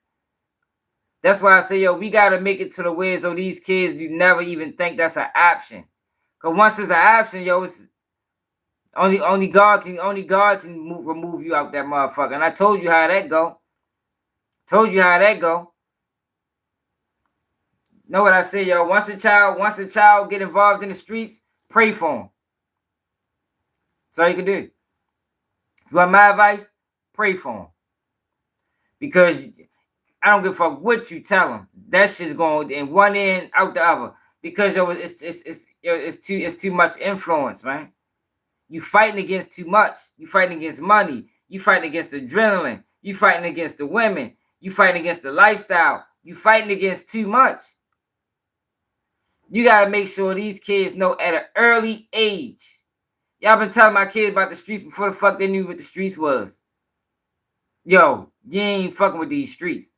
That's why I say, yo, we gotta make it to the way so these kids do never even think that's an option. Cause once it's an option, yo, it's only God can remove you out that motherfucker. And I told you how that go. Told you how that go. Know what I say, yo? Once a child get involved in the streets, pray for him. That's all you can do. If you want my advice, pray for him. Because I don't give a fuck what you tell them. That shit's going in one end out the other. Because yo, it's too much influence, man. You fighting against too much. You fighting against money. You fighting against adrenaline. You fighting against the women. You fighting against the lifestyle. You fighting against too much. You gotta make sure these kids know at an early age. Y'all been telling my kids about the streets before the fuck they knew what the streets was. Yo, you ain't fucking with these streets.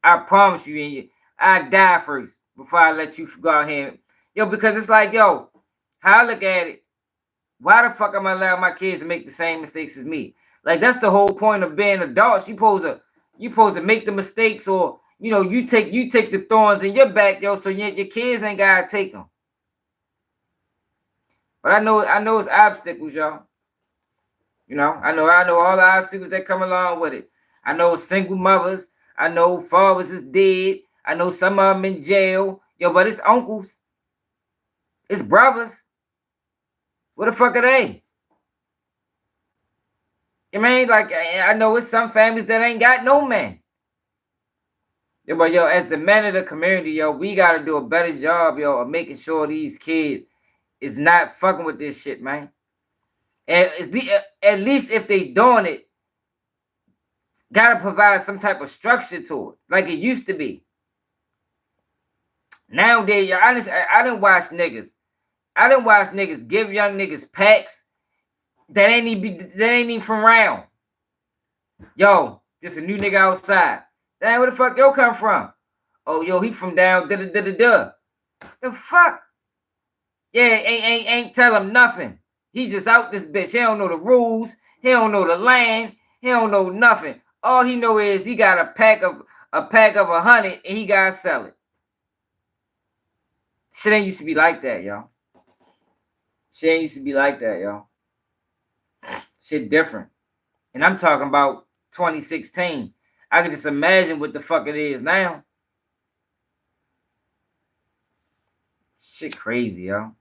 I promise you, I die first before I let you go out here. Yo, because it's like, yo, how I look at it, why the fuck am I allowing my kids to make the same mistakes as me? Like, that's the whole point of being adults. You supposed to make the mistakes, or you know, you take the thorns in your back, yo, so your kids ain't gotta take them. But I know it's obstacles, y'all. You know, I know all the obstacles that come along with it. I know single mothers. I know fathers is dead. I know some of them in jail. Yo, but it's uncles. It's brothers. What the fuck are they? I mean, like, I know it's some families that ain't got no man. Yo, but yo, as the men of the community, yo, we gotta do a better job, yo, of making sure these kids is not fucking with this shit, man. And at least if they doing it, gotta provide some type of structure to it, like it used to be. Nowadays, yo, I didn't watch niggas. I didn't watch niggas give young niggas packs that ain't even from round. Yo, just a new nigga outside. Damn, where the fuck yo come from? Oh, yo, he from down da. The fuck? Yeah, ain't tell him nothing. He just out this bitch. He don't know the rules. He don't know the land. He don't know nothing. All he know is he got a pack of 100 and he gotta sell it. Shit ain't used to be like that, y'all. Shit ain't used to be like that, y'all. Shit different. And I'm talking about 2016. I can just imagine what the fuck it is now. Shit crazy, y'all.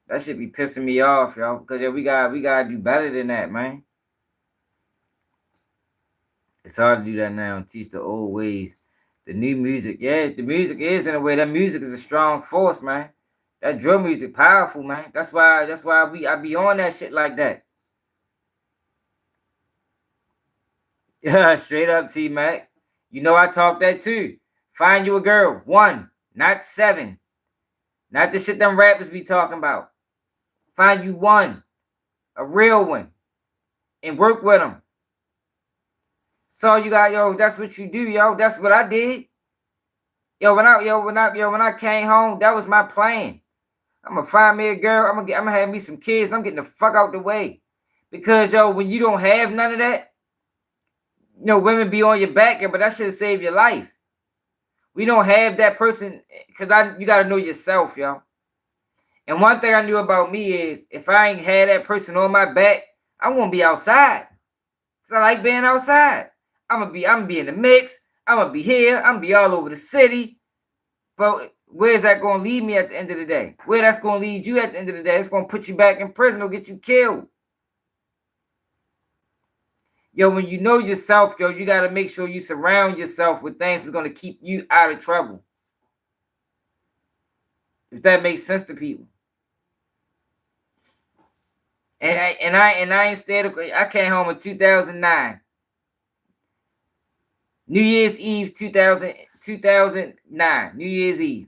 That shit be pissing me off, y'all. Because yeah, we gotta do better than that, man. It's hard to do that now and teach the old ways. The new music, yeah, the music is in a way. That music is a strong force, man. That drill music powerful, man. That's why I be on that shit like that. Yeah, straight up, T-Mac. You know I talk that too. Find you a girl. 1, not 7. Not the shit them rappers be talking about. Find you 1, a real one, and work with them. So you got, yo, that's what you do, yo. That's what I did. Yo, when I came home, that was my plan. I'm gonna find me a girl. I'm gonna have me some kids. I'm getting the fuck out the way. Because yo, when you don't have none of that, you know, women be on your back, but that should save your life. We don't have that person, because you gotta know yourself, yo. And one thing I knew about me is if I ain't had that person on my back, I won't be outside. Cause I like being outside. I'm gonna be in the mix. I'm gonna be here. I'm gonna be all over the city. But where's that gonna lead me at the end of the day? Where that's gonna lead you at the end of the day? It's gonna put you back in prison or get you killed. Yo, when you know yourself, yo, you got to make sure you surround yourself with things that's going to keep you out of trouble. If that makes sense to people. And I instead of, I came home in 2009. New Year's Eve 2009. New Year's Eve.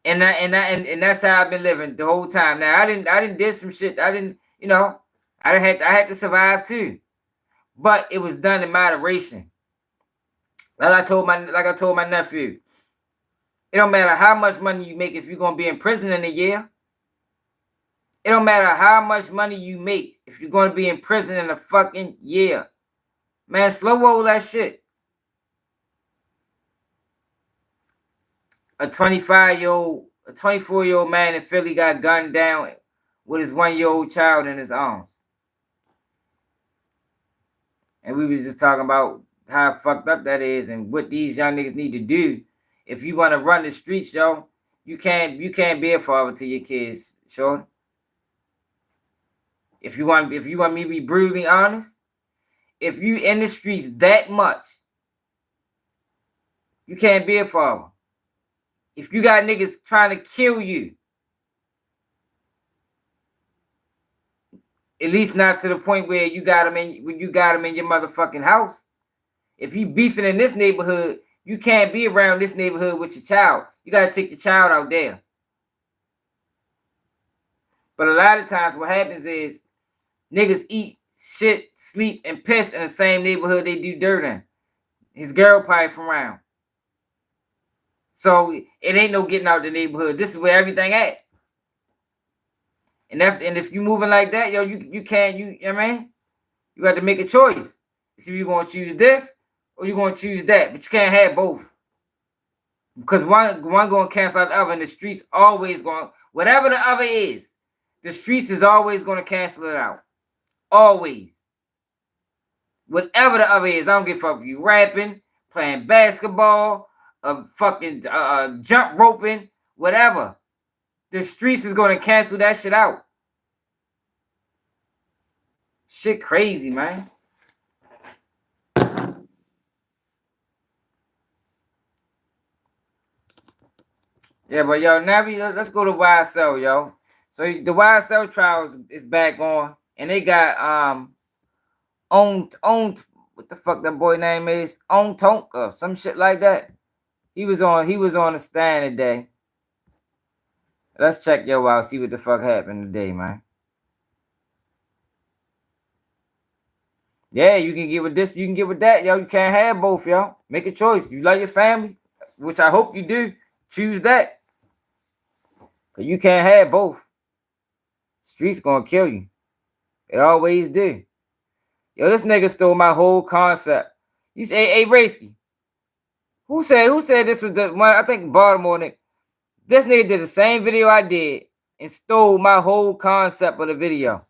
And that's how I've been living the whole time. Now I didn't did some shit. I didn't, you know, I had to survive too. But it was done in moderation. Like I told my nephew, it don't matter how much money you make if you're gonna be in prison in a year. It don't matter how much money you make if you're gonna be in prison in a fucking year. Man, slow roll that shit. A 24-year-old man in Philly got gunned down with his 1-year-old child in his arms. And we was just talking about how fucked up that is and what these young niggas need to do. If you want to run the streets, yo, you can't be a father to your kids, sure. If you want me to be brutally honest, if you in the streets that much, you can't be a father. If you got niggas trying to kill you, at least not to the point where you got them in your motherfucking house. If you beefing in this neighborhood, you can't be around this neighborhood with your child. You gotta take your child out there. But a lot of times what happens is niggas eat, shit, sleep, and piss in the same neighborhood they do dirt in. His girl probably from around. So it ain't no getting out the neighborhood. This is where everything at. And if you moving like that, yo, you can't, you know what I mean? You got to make a choice. See if you're gonna choose this or you're gonna choose that. But you can't have both. Because one gonna cancel out the other, and the streets always going, whatever the other is, the streets is always gonna cancel it out. Always. Whatever the other is, I don't give a fuck if you rapping, playing basketball, fucking jump roping, whatever. The streets is gonna cancel that shit out. Shit crazy, man. Yeah, but yo, now let's go to YSL, yo. So the YSL trials is back on, and they got owned what the fuck that boy name is? Tounk or some shit like that. He was on the stand today. Let's check yo out, see what the fuck happened today, man. Yeah, you can get with this, you can get with that, yo. You can't have both, yo. Make a choice. You love your family, which I hope you do. Choose that. Cause you can't have both. Streets gonna kill you. It always do. Yo, this nigga stole my whole concept. You say, hey, Racy. Who said this was the one? I think Baltimore nigga. This nigga did the same video I did and stole my whole concept of the video.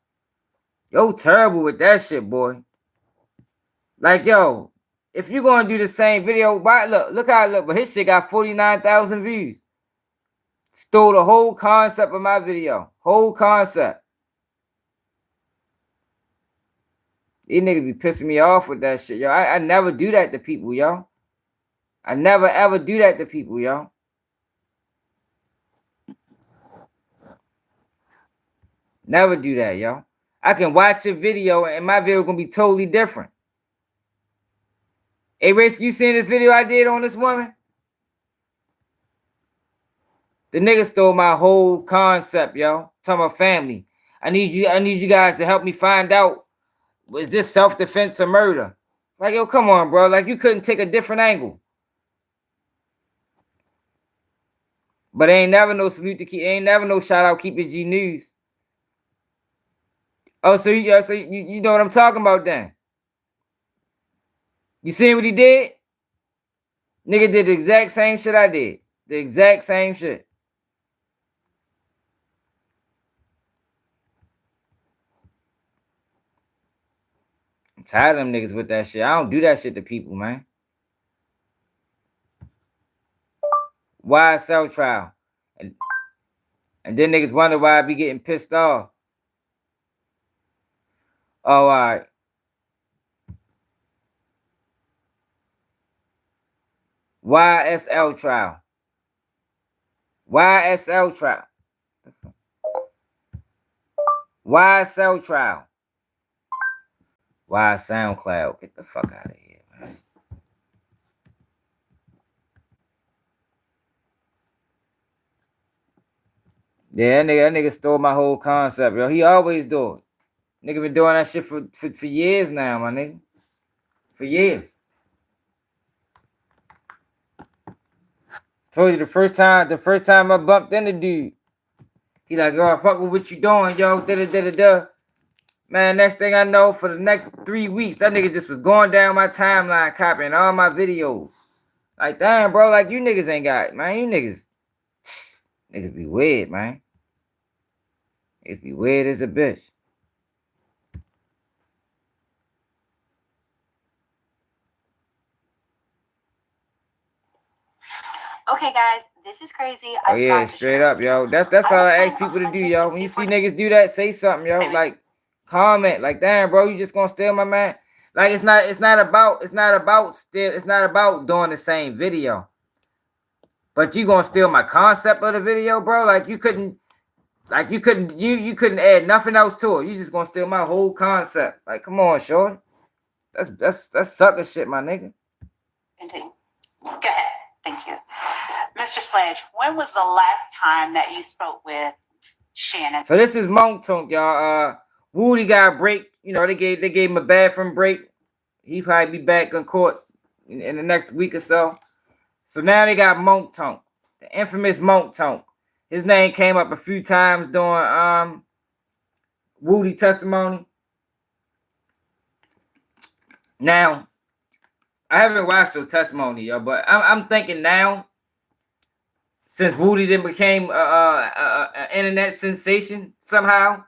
Yo, terrible with that shit, boy. Like, yo, if you gonna do the same video, why look how it look, but his shit got 49,000 views. Stole the whole concept of my video. Whole concept. These niggas be pissing me off with that shit, yo. I never do that to people, yo. I never ever do that to people, yo. Never do that, yo. I can watch a video and my video gonna be totally different. Hey, Race, you seen this video I did on this woman? The nigga stole my whole concept, yo. Talking about family. I need you guys to help me find out, was this self-defense or murder? Like, yo, come on, bro. Like, you couldn't take a different angle. But ain't never no salute to keep, ain't never no shout out Keep It G News. Oh, so you know what I'm talking about then? You seen what he did? Nigga did the exact same shit I did. The exact same shit. I'm tired of them niggas with that shit. I don't do that shit to people, man. YSL trial. And then niggas wonder why I be getting pissed off. Oh, all right. YSL trial. YSL trial. YSL trial. Why SoundCloud? Get the fuck out of here, man. Yeah, that nigga stole my whole concept, yo. He always do it. Nigga been doing that shit for years now, my nigga. For years. Told you the first time I bumped into dude. He like, oh, fuck with what you doing, yo. Da. Man, next thing I know, for the next 3 weeks, that nigga just was going down my timeline, copying all my videos. Like, damn, bro, like you niggas ain't got it, man. You niggas be weird, man. Niggas be weird as a bitch. Okay, guys, this is crazy. Oh yeah, straight up, yo. That's all I ask people to do, yo. When you see niggas do that, say something, yo. Like comment, like, damn, bro, you just gonna steal my man. Like it's not about doing the same video. But you gonna steal my concept of the video, bro? Like you couldn't add nothing else to it. You just gonna steal my whole concept. Like, come on, shorty. That's sucker shit, my nigga. Continue. Go ahead. Thank you. Mr. Sledge, when was the last time that you spoke with Shannon? So this is Mounk Tounk, y'all. Woody got a break. You know, they gave him a bathroom break. He probably be back in court in the next week or so. So now they got Mounk Tounk, the infamous Mounk Tounk. His name came up a few times during Woody testimony. Now, I haven't watched the testimony, yo, but I'm thinking now, since Woody then became an internet sensation somehow,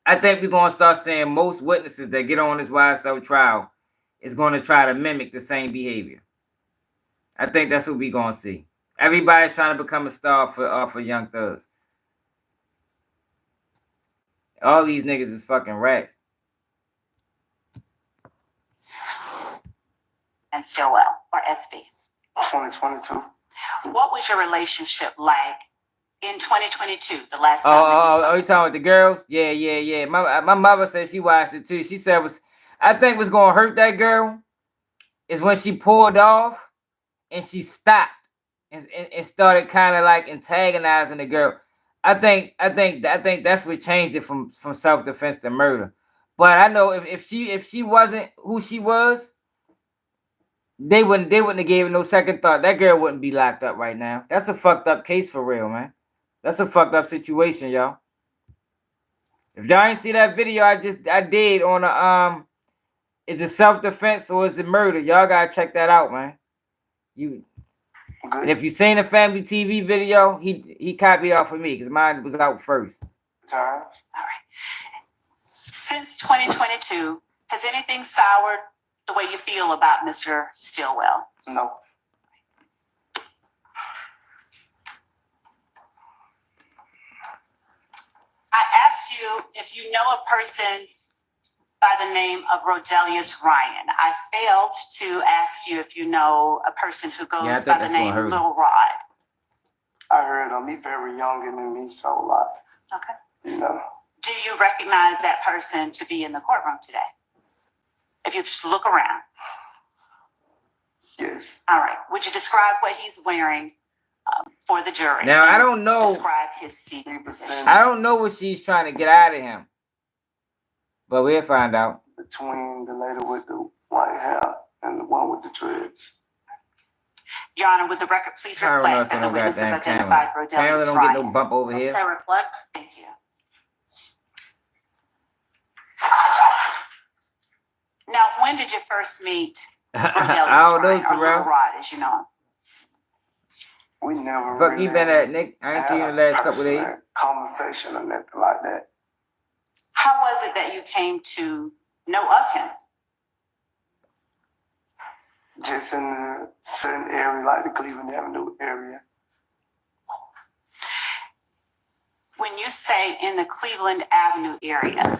I think we're gonna start seeing most witnesses that get on this YSL trial is gonna try to mimic the same behavior. I think that's what we're gonna see. Everybody's trying to become a star for Young Thug. All these niggas is fucking rats. And Stillwell, or SB. 2022. What was your relationship like in 2022, the last time Oh, you talking about the girls? Yeah. My mother said she watched it too. She said I think what's gonna hurt that girl is when she pulled off and she stopped and started kind of like antagonizing the girl. I think that's what changed it from self-defense to murder. But I know if she wasn't who she was, they wouldn't have gave it no second thought. That girl wouldn't be locked up right now. That's a fucked up case for real, man. That's a fucked up situation, y'all. If y'all ain't see that video I did on is it self-defense or is it murder? Y'all gotta check that out, man. And if you seen the Family TV video, he copied off of me because mine was out first. All right. Since 2022, has anything soured the way you feel about Mr. Stillwell? No. I asked you if you know a person by the name of Rodelius Ryan. I failed to ask you if you know a person who goes by the name Lil Rod. I heard him. He's very younger than me, so like. Okay. You know. Do you recognize that person to be in the courtroom today? If you just look around. Yes. All right. Would you describe what he's wearing for the jury? Now, I don't know. Describe his seating position. I don't know what she's trying to get out of him. But we'll find out. Between the lady with the white hair and the one with the dreads. Your Honor, would the record please reflect that the witnesses identified Rodelius don't Ryan? get no bump over here. So reflect. Thank you. Now, when did you first meet Rodelius Ryan, or Lil Rod, as you know him? We never Fuck you been at, Nick? I ain't seen you the last couple of days. Conversation or nothing like that. How was it that you came to know of him? Just in a certain area, like the Cleveland Avenue area. When you say in the Cleveland Avenue area,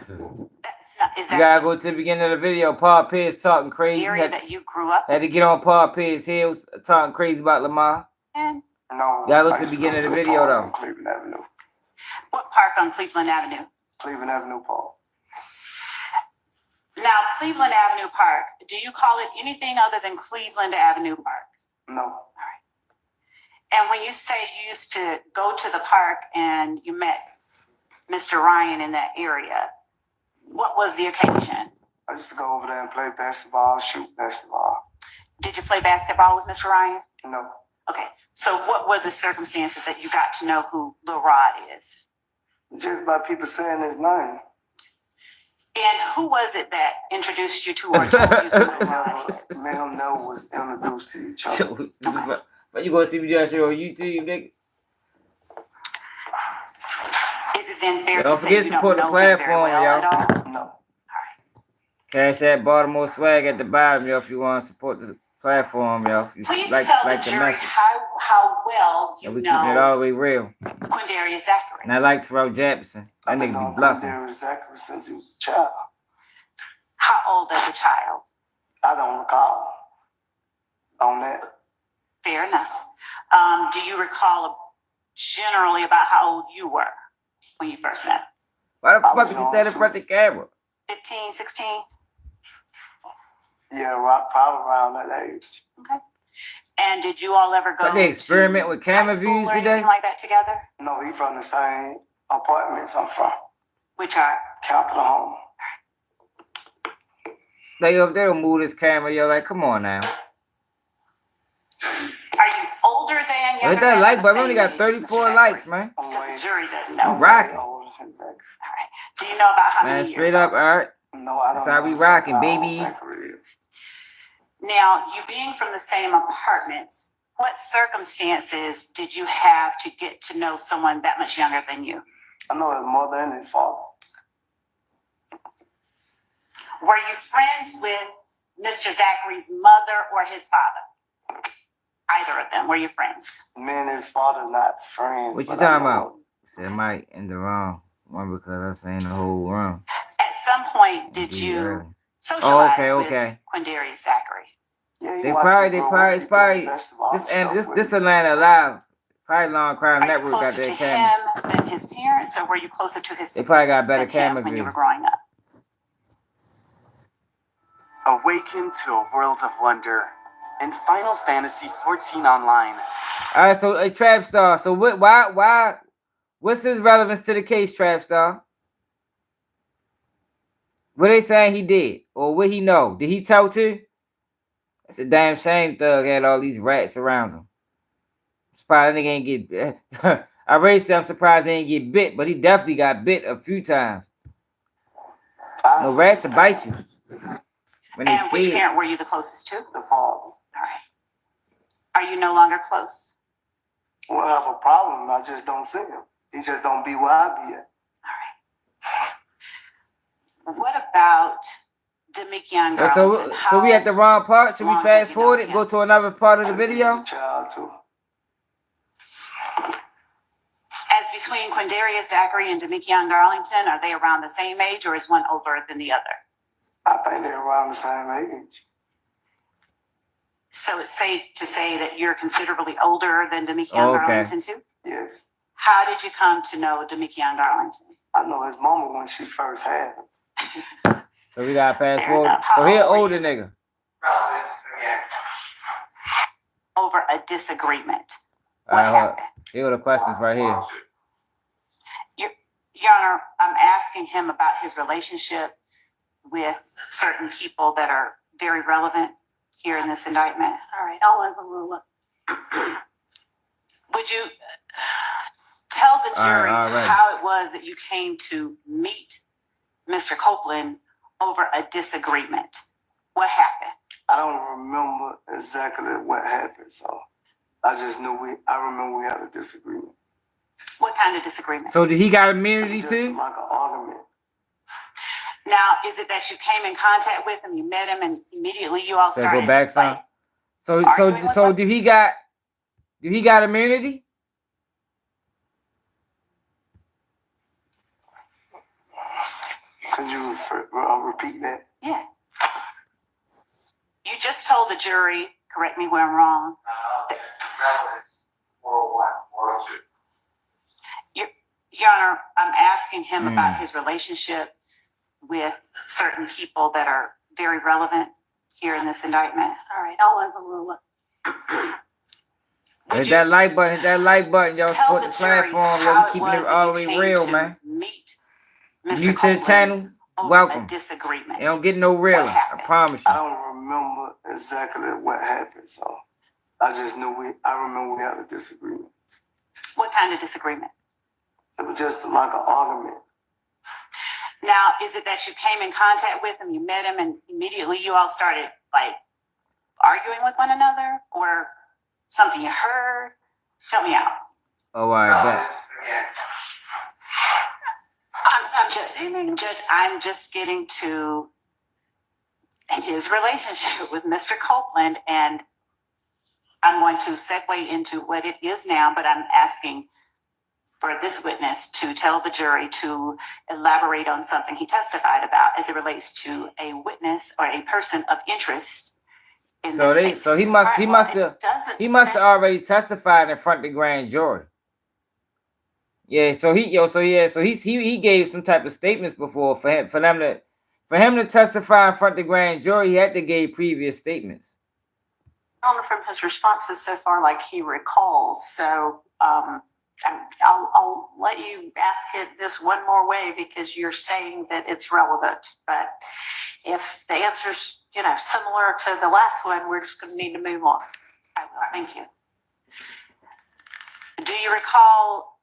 that's not, Is You that gotta go to the beginning of the video. Paul Pierce talking the crazy. area that you grew up Had to get on Paul Pierce heels talking crazy about Lamar. in? No. You gotta look I to the used beginning of go the to a video park though. on Cleveland Avenue. What park on Cleveland Avenue? Cleveland Avenue Park. Now, Cleveland Avenue Park, do you call it anything other than Cleveland Avenue Park? No. And when you say you used to go to the park and you met Mr. Ryan in that area, what was the occasion? I used to go over there and play basketball, shoot basketball. Did you play basketball with Mr. Ryan? No. Okay. So what were the circumstances that you got to know who Lil Rod is? Just by people saying his name. And who was it that introduced you to or told you who Lil Rod is? Me and him never was introduced to each other. But you gonna see me that shit on YouTube, nigga? Is it then fair Don't to say forget you to don't support the know him very platform, well y'all. at all? No. Cash that Baltimore swag at the bottom, yo, if you want to support the platform, yo. If you Please like tell the the jury message. how well you And we keeping it all know the way real. Quindarius Zachary. And I like Terrell Jackson. That I've been nigga knowing be bluffing. Quindarius Zachary since he was a child. How old as a child? I don't recall on that. Fair enough. Do you recall generally about how old you were when you first met? Why the I fuck was is you on standing in front of the camera? 15, 16? Yeah, probably around that age. Okay. And did you all ever go But they experiment to with camera high school views or today? anything like that together? No, he from the same apartments I'm from. Which are? Capital Home. They don't move this camera, yo. Like, come on now. Are you older than, younger Hit that than, like or the button. We only same got age as Mr. 34 Zachary? likes, man. I'm Because way, the jury doesn't I'm know. rocking. older than Zachary. All right. Do you know about how Man, many straight years up, older? all right. No, I don't That's how know we rocking, how baby. old Zachary is. Now, you being from the same apartments, what circumstances did you have to get to know someone that much younger than you? I know his mother and his father. Were you friends with Mr. Zachary's mother or his father? Either of them. Were you friends? Me and his father not friends. What you but talking I know about? him. Said Mike in the wrong one because I saying the whole wrong. At some point, did Be you early. socialize okay. with Quindarius Zachary? Yeah, he They watched probably, me they grow probably, up. it's He played probably basketball and this stuff and this with this me. Atlanta Live, probably Long Crime Are you Network got closer their to cameras. him than his parents, or were you closer to his They probably got parents better than camera him when you view. were growing up? Awaken to a world of wonder in Final Fantasy XIV Online. All right, so a Trap Star. So what? Why? What's his relevance to the case, Trap Star? What they saying he did, or what he know? Did he tell to? It's a damn shame Thug had all these rats around him. Surprised nigga ain't get. I raised him. I'm surprised he ain't get bit, but he definitely got bit a few times. No rats will bite you when they And which scared. parent were you the closest to? The father. All right. Are you no longer close? We don't have a problem. I just don't see him. He just don't be where I be at. All right. What about Demikian Garlington? So we at the wrong part. Should we long fast have you known forward it? him? Go to another part of the Since he video. was a child too. As between Quindarius Zachary and Demikian Garlington, are they around the same age, or is one older than the other? I think they're around the same age. So it's safe to say that you're considerably older than Demikian Okay. Garlington too? Yes. How did you come to know Demikian Garlington? I know his mama when she first had him. So we got fast Fair forward. enough. So How he an old were older you? nigga. Over a disagreement. All What right, hold up. happened? Here are the questions right here. Your Honor, I'm asking him about his relationship with certain people that are very relevant here in this indictment. All right, I'll overrule it. Would you tell the jury all right. how it was that you came to meet Mr. Copeland over a disagreement? What happened? I don't remember exactly what happened, so I just knew I remember we had a disagreement. What kind of disagreement? So did he got immunity Just too? like an argument. Now, is it that you came in contact with him, you met him, and immediately you all So started go back some. like, So arguing with him? do he got immunity? Could you repeat that? Yeah. You just told the jury, correct me where I'm wrong. Your Honor, I'm asking him about his relationship with certain people that are very relevant here in this indictment. All right, I'll overrule it. Hit that like button. Hit that like button. Y'all support the platform. Yo, we keeping it all the way real, man. Meet If you're new to the channel, welcome. Disagreement. They don't get no realer. I promise you. I don't remember exactly what happened, so I just knew I remember we had a disagreement. What kind of disagreement? It was just like an argument. Now, is it that you came in contact with him, you met him, and immediately you all started like arguing with one another, or something you heard? Help me out. Oh, I bet. I'm just getting to his relationship with Mr. Copeland, and I'm going to segue into what it is now, but I'm asking for this witness to tell the jury to elaborate on something he testified about as it relates to a witness or a person of interest in this case. So he must have already testified in front of the grand jury. Yeah, so he gave some type of statements before for him to testify in front of the grand jury. He had to give previous statements. From his responses so far, like he recalls. So I'll let you ask it this one more way because you're saying that it's relevant. But if the answer's similar to the last one, we're just going to need to move on. I will. Thank you. Do you recall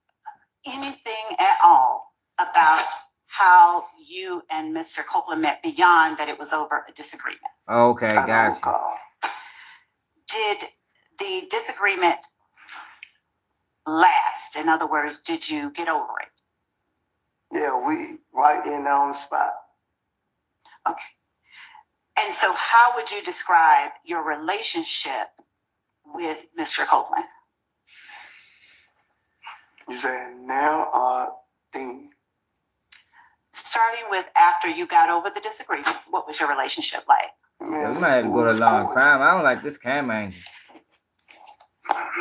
anything at all about how you and Mr. Copeland met beyond that it was over a disagreement? Okay, gotcha. Did the disagreement last? In other words, did you get over it? Yeah, we right in there on the spot. Okay. And so how would you describe your relationship with Mr. Copeland? You saying now or then? Starting with after you got over the disagreement, what was your relationship like? Yeah, we might have to go to a long time. I don't like this camera angle.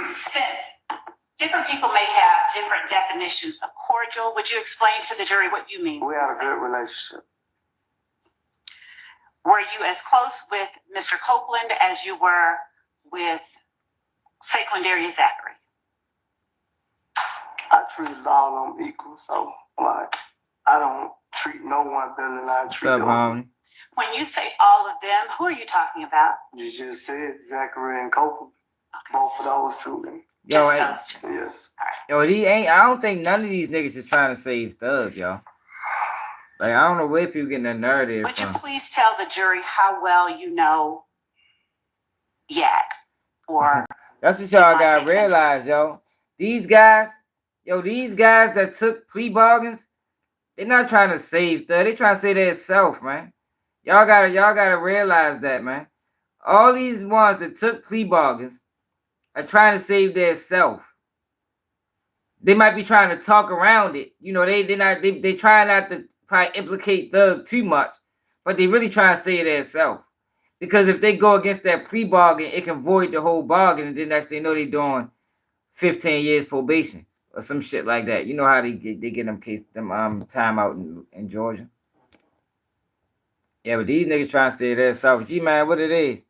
Since different people may have different definitions of cordial, would you explain to the jury what you mean? We had a good relationship. Were you as close with Mr. Copeland as you were with Saquondaria Zachary? I treat all of them equal, so like I don't treat no one better than I treat them. When you say all of them, who are you talking about? You just said Zachary and Copeland. Okay. Both of those two. Yo, just those two. Yes. Yo, I don't think none of these niggas is trying to save Thug, yo. Like, I don't know where people getting the narrative from. Would you please tell the jury how well you know Yak? Or that's what y'all gotta realize, yo. These guys that took plea bargains, they're not trying to save Thug. They trying to save their self, man. Y'all gotta realize that, man. All these ones that took plea bargains are trying to save their self. They might be trying to talk around it. They try not to probably implicate Thug too much, but they really trying to save their self. Because if they go against that plea bargain, it can void the whole bargain, and then next they know they doing 15 years probation or some shit like that. You know how they get them time out in Georgia. Yeah, but these niggas trying to say that self. G man, what it is?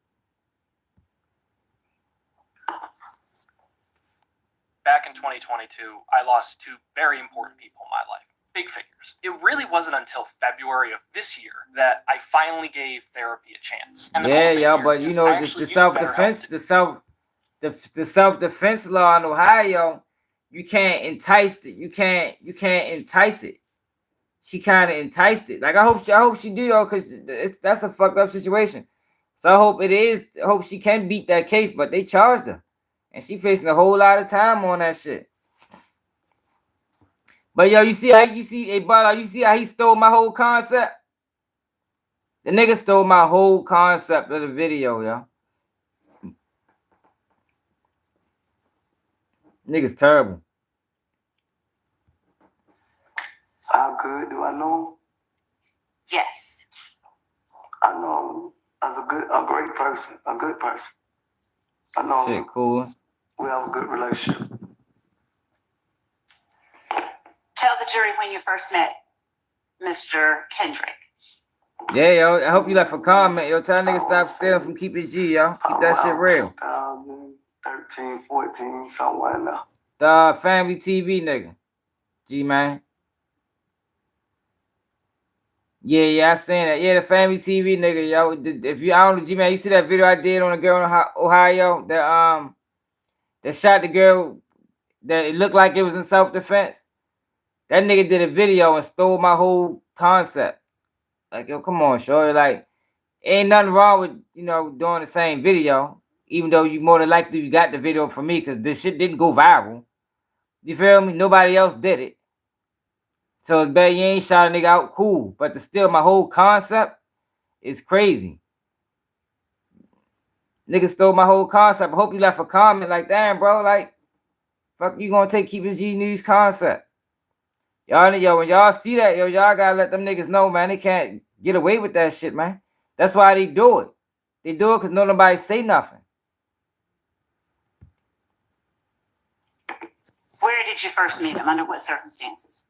Back in 2022, I lost two very important people in my life. Big figures. It really wasn't until February of this year that I finally gave therapy a chance. And but you know, the self-defense law in Ohio, you can't entice it. You can't entice it. She kind of enticed it. Like I hope she do though, because that's a fucked up situation. So I hope she can beat that case, but they charged her, and she facing a whole lot of time on that shit. But yo, you see how he stole my whole concept? The nigga stole my whole concept of the video, yo. Nigga's terrible. How good do I know him? Yes. I know him as a great person, a good person. I know Shit, him. cool. We have a good relationship. Tell the jury when you first met Mr. Kendrick. Yeah, yo. I hope you left a comment. Yo, tell niggas stop stealing from Keep It G, yo. Keep that shit real. 2013, 14, somewhere in there. The Family TV nigga. G, man. Yeah, I seen that. Yeah, the Family TV nigga, yo. If you, I don't know, G, man, you see that video I did on a girl in Ohio that shot the girl that it looked like it was in self-defense? That nigga did a video and stole my whole concept. Like, yo, come on, shorty. Like, ain't nothing wrong with, you know, doing the same video, even though you more than likely you got the video from me because this shit didn't go viral. You feel me? Nobody else did it. So it's better you ain't shot a nigga out, cool. But to steal my whole concept is crazy. Nigga stole my whole concept. I hope you left a comment like, damn, bro, like, fuck you gonna take Keep It G News concept. Y'all, yo, when y'all see that, yo, y'all gotta let them niggas know, man, they can't get away with that shit, man. That's why they do it. They do it because nobody say nothing. Where did you first meet him? Under what circumstances?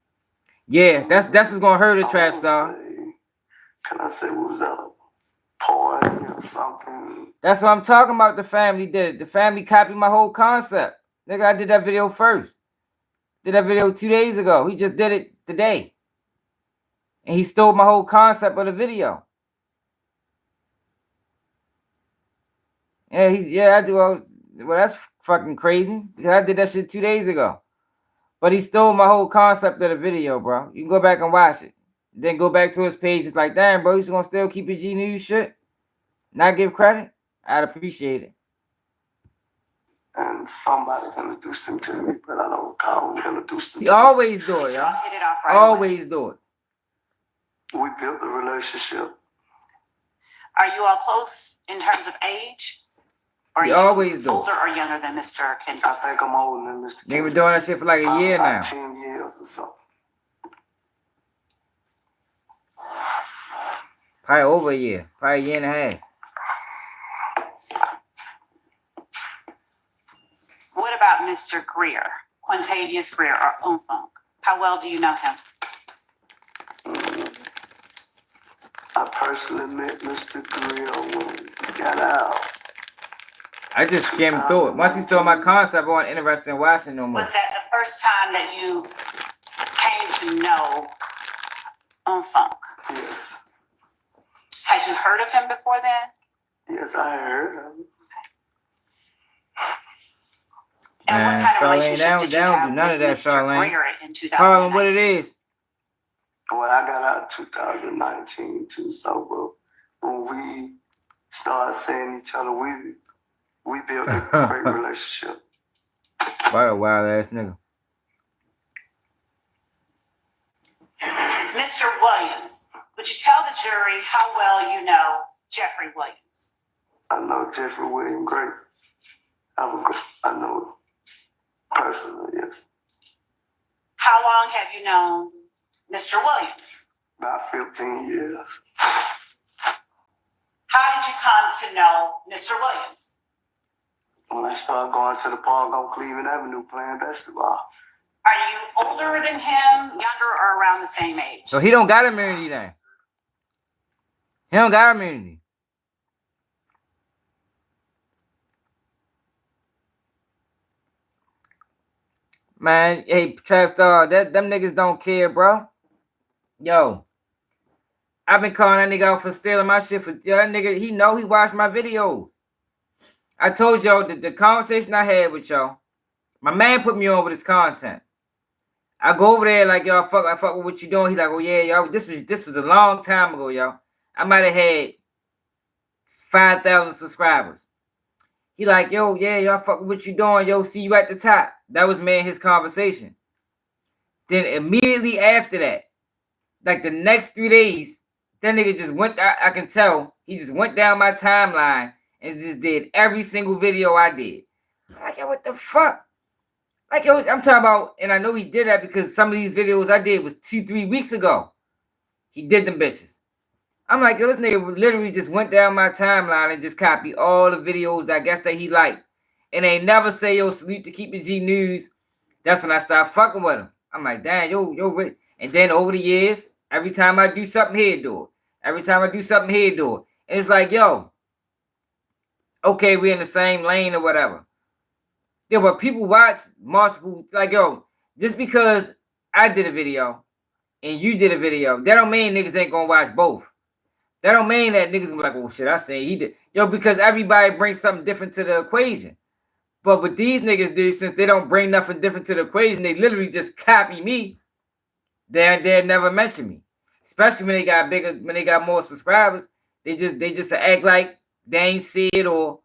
Yeah, that's what's gonna hurt a trap star. Can I say we was at a party or something? That's what I'm talking about. The family did it. The family copied my whole concept. Nigga, I did that video first. Did that video 2 days ago. He just did it today. And he stole my whole concept of the video. Yeah, I do. Well, that's fucking crazy. Because I did that shit 2 days ago. But he stole my whole concept of the video, bro. You can go back and watch it. Then go back to his page. It's like, damn, bro, he's gonna still keep his G News shit? Not give credit? I'd appreciate it. And somebody introduced him to me, but I don't recall who introduced him to me. He always do it, y'all. Hit it off right Always do it. We built a relationship. Are you all close in terms of age? Or are You you always do. older or younger than Mr. Kendrick? I think I'm older than Mr. They been Kendrick. doing that shit for like a year now. 10 years or so. Probably over a year. Probably a year and a half. What about Mr. Greer, Quintavious Greer, or Mounk? How well do you know him? I personally met Mr. Grill when he got out. I just skimmed through it. Once he stole my concept, I wasn't interested in watching no more. Was that the first time that you came to know Mounk? Yes. Had you heard of him before then? Yes, I heard of him. And Man, what kind of Charlene, relationship did you have do none of with that, Mr. Charlene. Greer in 2019? Harlem, what it is? Well, I got out in 2019 too, so when we started seeing each other, we built a great relationship. What a wild ass nigga. Mr. Williams, would you tell the jury how well you know Jeffrey Williams? I know Jeffrey Williams great. I know him personally, yes. How long have you known Mr. Williams? About 15 years. How did you come to know Mr. Williams? When I started going to the park on Cleveland Avenue playing basketball. Are you older than him, younger, or around the same age? So he don't got immunity then. He don't got immunity. Man, hey, Trap Star, them niggas don't care, bro. Yo, I've been calling that nigga out for stealing my shit for that nigga. He know he watched my videos. I told y'all that the conversation I had with y'all, my man put me on with his content. I go over there like, y'all, I fuck with what you doing. He like, oh yeah, y'all, this was a long time ago, y'all. I might have had 5,000 subscribers. He like, yo, yeah, y'all fuck with what you doing, yo, see you at the top. That was me and his conversation. Then immediately after that, like the next 3 days, that nigga just went, I can tell, he just went down my timeline and just did every single video I did. I'm like, yo, what the fuck? Like, yo, I'm talking about, and I know he did that because some of these videos I did was 2-3 weeks ago. He did them bitches. I'm like, yo, this nigga literally just went down my timeline and just copied all the videos I guess that he liked. And they never say, yo, salute to Keep It G News. That's when I stopped fucking with him. I'm like, damn, yo. And then over the years, every time I do something, he'd do it. Every time I do something, he'd do it. And it's like, yo, okay, we're in the same lane or whatever. Yeah, but people watch multiple, like, yo, just because I did a video and you did a video, that don't mean niggas ain't gonna watch both. That don't mean that niggas gonna be like, oh shit, I say he did. Yo, because everybody brings something different to the equation. But what these niggas do, since they don't bring nothing different to the equation, they literally just copy me. They'll never mention me. Especially when they got bigger, when they got more subscribers. They just act like they ain't see it, or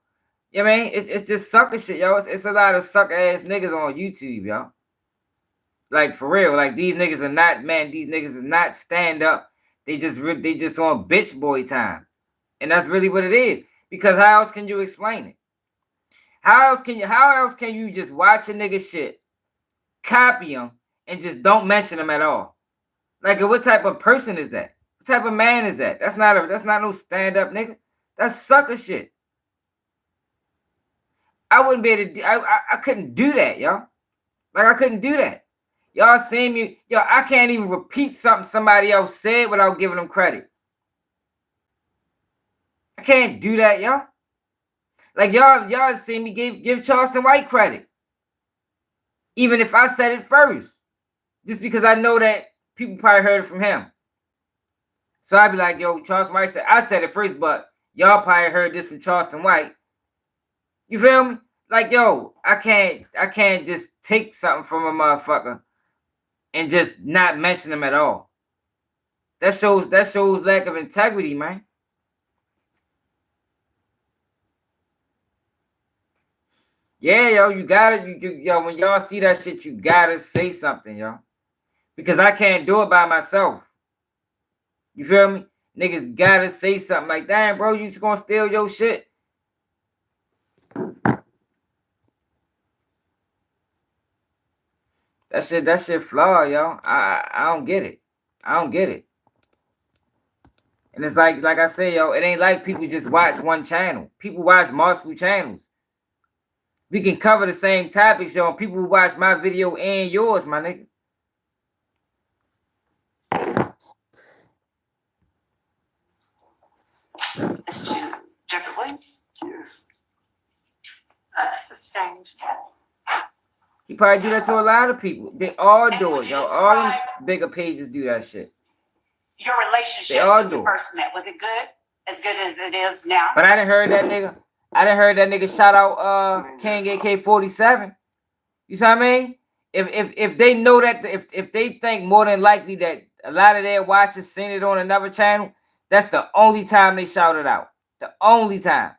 you know what I mean? It's just sucker shit, yo. It's a lot of sucker ass niggas on YouTube, yo. Like for real. Like these niggas are not, man, these niggas is not stand up. They just on bitch boy time. And that's really what it is. Because how else can you explain it? How else can you just watch a nigga shit, copy him, and just don't mention him at all? Like, what type of person is that? What type of man is that? That's not no stand-up nigga. That's sucker shit. I wouldn't be able to do, I couldn't do that, y'all. Like, I couldn't do that. Y'all seen me, yo, I can't even repeat something somebody else said without giving them credit. I can't do that, y'all. Like, y'all seen me give Charleston White credit. Even if I said it first. Just because I know that people probably heard it from him. So I'd be like, yo, Charleston White said, I said it first, but y'all probably heard this from Charleston White. You feel me? Like, yo, I can't just take something from a motherfucker and just not mention them at all. That shows lack of integrity, man. Yeah, yo, you gotta, yo, when y'all see that shit, you gotta say something, yo. Because I can't do it by myself. You feel me? Niggas gotta say something like, damn, bro, you just gonna steal your shit. That shit flawed, yo. I don't get it. I don't get it. And it's like I say, yo, it ain't like people just watch one channel. People watch multiple channels. We can cover the same topics, yo, and people who watch my video and yours, my nigga. Mr. Jeffrey Williams? Yes. That's strange. You probably do that to a lot of people. They all do it, yo. All them bigger pages do that shit. Your relationship with the person that was it good? As good as it is now? But I didn't heard that nigga. Shout out King AK-47. You see what I mean? If they know that, if they think more than likely that a lot of their watchers seen it on another channel, that's the only time they shout it out. The only time.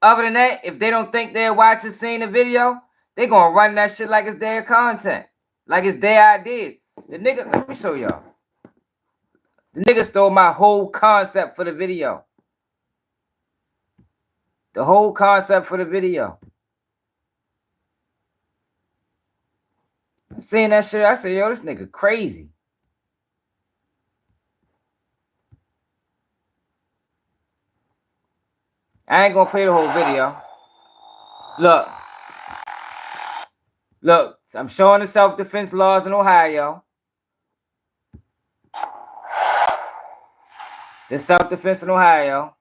Other than that, if they don't think their watchers seen the video, they gonna run that shit like it's their content. Like it's their ideas. The nigga, let me show y'all. The nigga stole my whole concept for the video. The whole concept for the video. Seeing that shit, I said, yo, this nigga crazy. I ain't gonna play the whole video. Look, I'm showing the self-defense laws in Ohio. The self-defense in Ohio.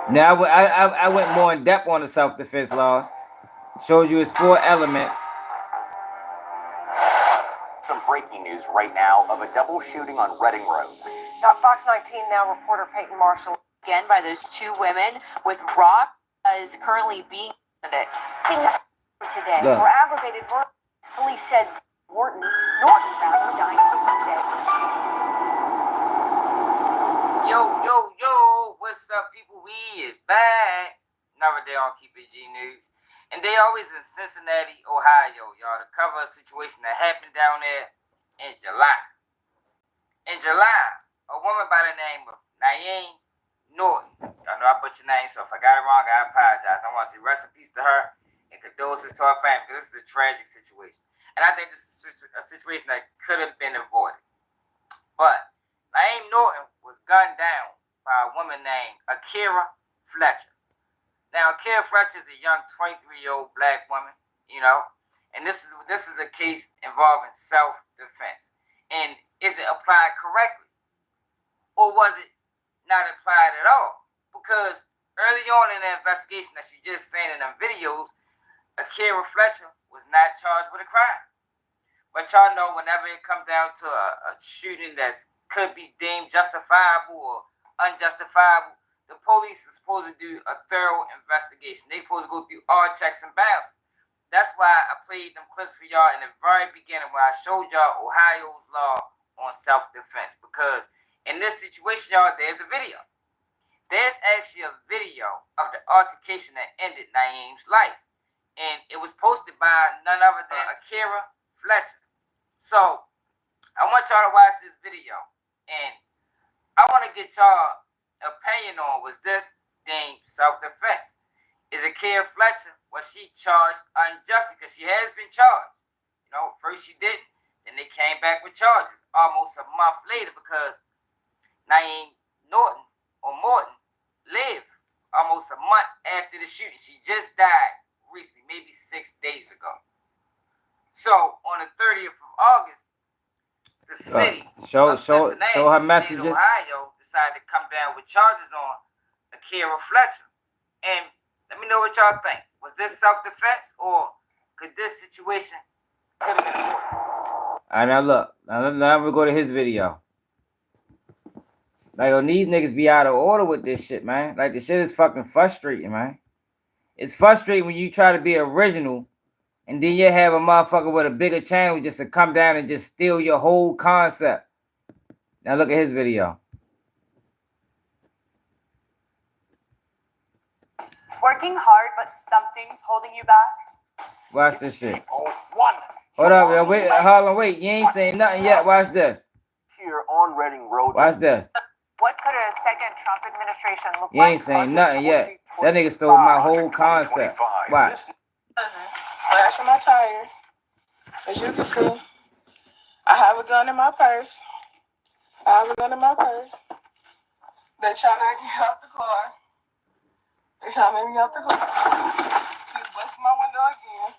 Now, I went more in depth on the self-defense laws. Showed you its 4 elements. Some breaking news right now of a double shooting on Reading Road. Fox 19 now reporter Peyton Marshall again by those 2 women with rock is currently being today for aggravated murder. Police said Norton found him dying today. Yo, what's up, people? We is back. Another day on Keep It G News. And they always in Cincinnati, Ohio, y'all, to cover a situation that happened down there in July. In July, a woman by the name of Naeem Norton. Y'all know I butchered your name, so if I got it wrong, I apologize. I want to say rest in peace to her and condolences to her family, because this is a tragic situation. And I think this is a situation that could have been avoided. But Naeem Norton was gunned down by a woman named Akira Fletcher. Now, Akira Fletcher is a young 23-year-old black woman, you know, and this is a case involving self-defense. And is it applied correctly? Or was it not applied at all? Because early on in the investigation that you just seen in them videos, Akira Fletcher was not charged with a crime. But y'all know whenever it comes down to a shooting that could be deemed justifiable or unjustifiable, the police is supposed to do a thorough investigation. They're supposed to go through all checks and balances. That's why I played them clips for y'all in the very beginning where I showed y'all Ohio's law on self-defense. Because in this situation, y'all, there's a video. There's actually a video of the altercation that ended Naeem's life. And it was posted by none other than Akira Fletcher. So, I want y'all to watch this video. And I want to get y'all opinion on, was this deemed self-defense? Is Akira Fletcher, was she charged unjustly? Because she has been charged. You know, first she didn't. Then they came back with charges almost a month later because Naeem Norton or Morton lived almost a month after the shooting. She just died recently, maybe 6 days ago. So on the 30th of August, the city of Cincinnati, show her messages. Ohio, decided to come down with charges on Akira Fletcher. And let me know what y'all think. Was this self-defense or could this situation could have been avoided? All right, now look. Now we go to his video. Like, oh, these niggas be out of order with this shit, man. Like, the shit is fucking frustrating, man. It's frustrating when you try to be original and then you have a motherfucker with a bigger channel just to come down and just steal your whole concept. Now look at his video. Working hard, but something's holding you back. Watch this shit. Hold up, yo. Wait, hold on, wait. You ain't saying nothing yet. Watch this. Here on Reading Road. Watch this. What could a second Trump administration look like? You ain't saying nothing yet. That nigga stole my whole concept. Watch. Slashing my tires. As you can see, I have a gun in my purse. They trying to get out the car. They trying to make me out the car. Keep busting my window again.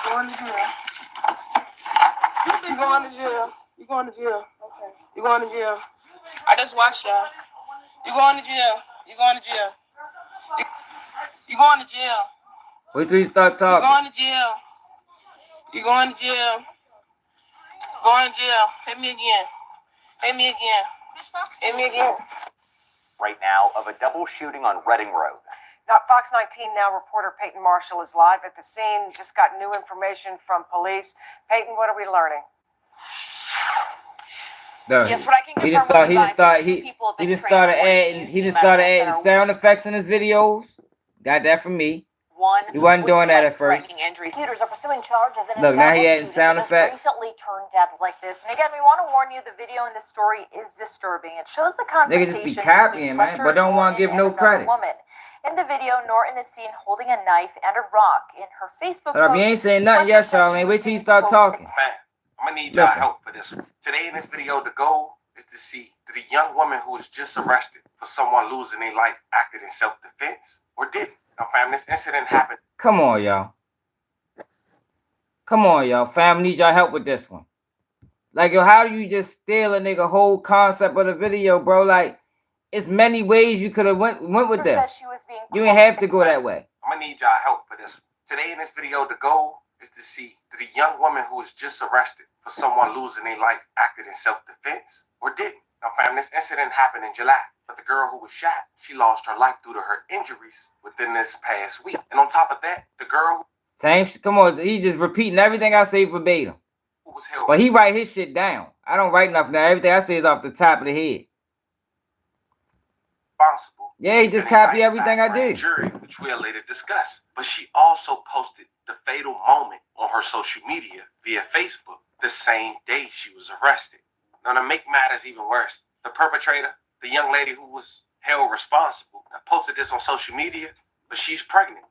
Going to jail. You going to jail. You going to jail. Okay. You going to jail. I just watched y'all. You going to jail. You going to jail. You going to jail. Wait till you start talking. You going to jail. You going to jail. Going to jail. Hit me again. Hit me again. Hit me again. Right now of a double shooting on Reading Road. Now, Fox 19 Now reporter Peyton Marshall is live at the scene. Just got new information from police. Peyton, what are we learning? Yes, what I can confirm he just started adding sound effects in his videos. Got that from me. He wasn't doing that at first. Prosecutors are pursuing charges in Look, now he adding sound effects. recently turned dead like this. And again, we want to warn you, the video in this story is disturbing. It shows the confrontation Nigga just be copying, man, but don't want to give no credit. Woman. In the video, Norton is seen holding a knife and a rock. In her Facebook post, you ain't saying nothing yet, Charlene. Wait till you start talking. Man, I'm gonna need y'all help for this one. Today in this video, the goal is to see that a young woman who was just arrested for someone losing their life acted in self-defense or didn't. Now, fam, this incident happened. Come on, y'all. Come on, y'all. Fam, need y'all help with this one. Like, yo, how do you just steal a nigga whole concept of the video, bro? Like, it's many ways you could have went with this. You ain't have to go that way. I'm gonna need y'all help for this. Today in this video, the goal is to see that a young woman who was just arrested for someone losing their life acted in self-defense or didn't. Now, fam, this incident happened in July, but the girl who was shot, she lost her life due to her injuries within this past week. And on top of that, the girl come on, he just repeating everything I say verbatim. But he write his shit down. I don't write nothing down. Everything I say is off the top of the head. Responsible. Yeah, he just copy everything I do. Jury, which we'll later discuss. But she also posted the fatal moment on her social media via Facebook the same day she was arrested. Now, to make matters even worse, the perpetrator, the young lady who was held responsible, posted this on social media, but she's pregnant.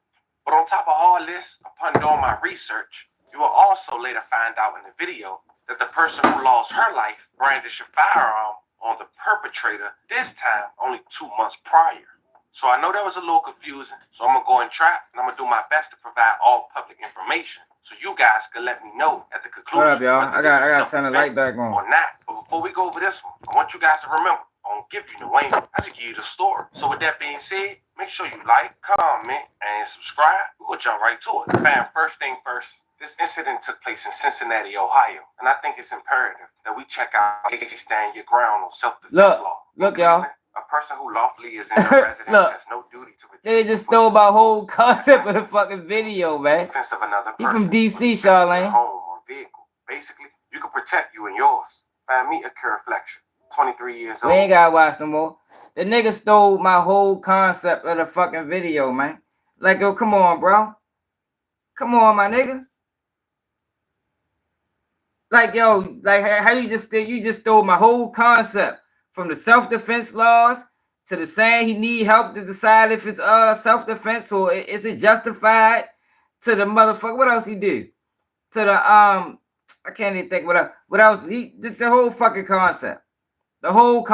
But on top of all this, upon doing my research, You will also later find out in the video that the person who lost her life brandished a firearm on the perpetrator, this time only 2 months prior. So I know that was a little confusing, so I'm going to go and try, and I'm going to do my best to provide all public information so you guys can let me know at the conclusion. What up, y'all? I got to turn the light back on. Or not. But before we go over this one, I want you guys to remember, I don't give you no aim. I just give you the story. So with that being said, make sure you like, comment, and subscribe. We're going to jump right to it. Fam, first thing first, this incident took place in Cincinnati, Ohio, and I think it's imperative that we check out stand your ground on self-defense law. Look, y'all. A person who lawfully is in their residence has no duty to they just stole my whole concept of the fucking video, man. Defense of another He person, from DC, Charlene. home or vehicle. Basically, you can protect you and yours. Find me a cure reflection. 23 years old. We ain't gotta watch no more. The nigga stole my whole concept of the fucking video, man. Like, yo, come on, bro. Come on, my nigga. Like, yo, like how you just stole my whole concept from the self-defense laws to the saying he need help to decide if it's self-defense or is it justified, to the motherfucker. What else he do? To the I can't even think what else the whole fucking concept. The whole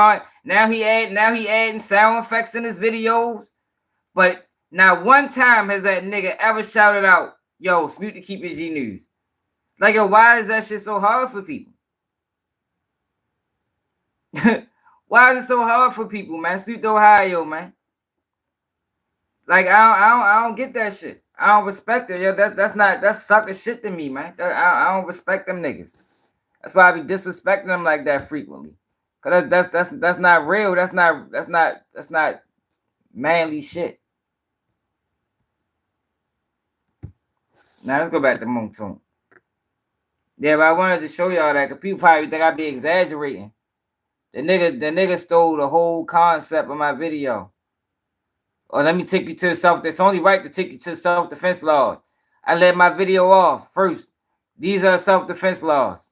now he adding sound effects in his videos, but not one time has that nigga ever shouted out, yo, Snoop to keep it G News. Like, yo, why is that shit so hard for people? Why is it so hard for people, man? Snoop to Ohio, man. Like, I don't get that shit. I don't respect it. Yo, that's sucker shit to me, man. I don't respect them niggas. That's why I be disrespecting them like that frequently. Cause that's not real. That's not manly shit. Now let's go back to Mounk Tounk. Yeah, but I wanted to show y'all that because people probably think I be exaggerating. The nigga stole the whole concept of my video. Or let me take you to the it's only right to take you to self-defense laws. I let my video off first. These are self-defense laws.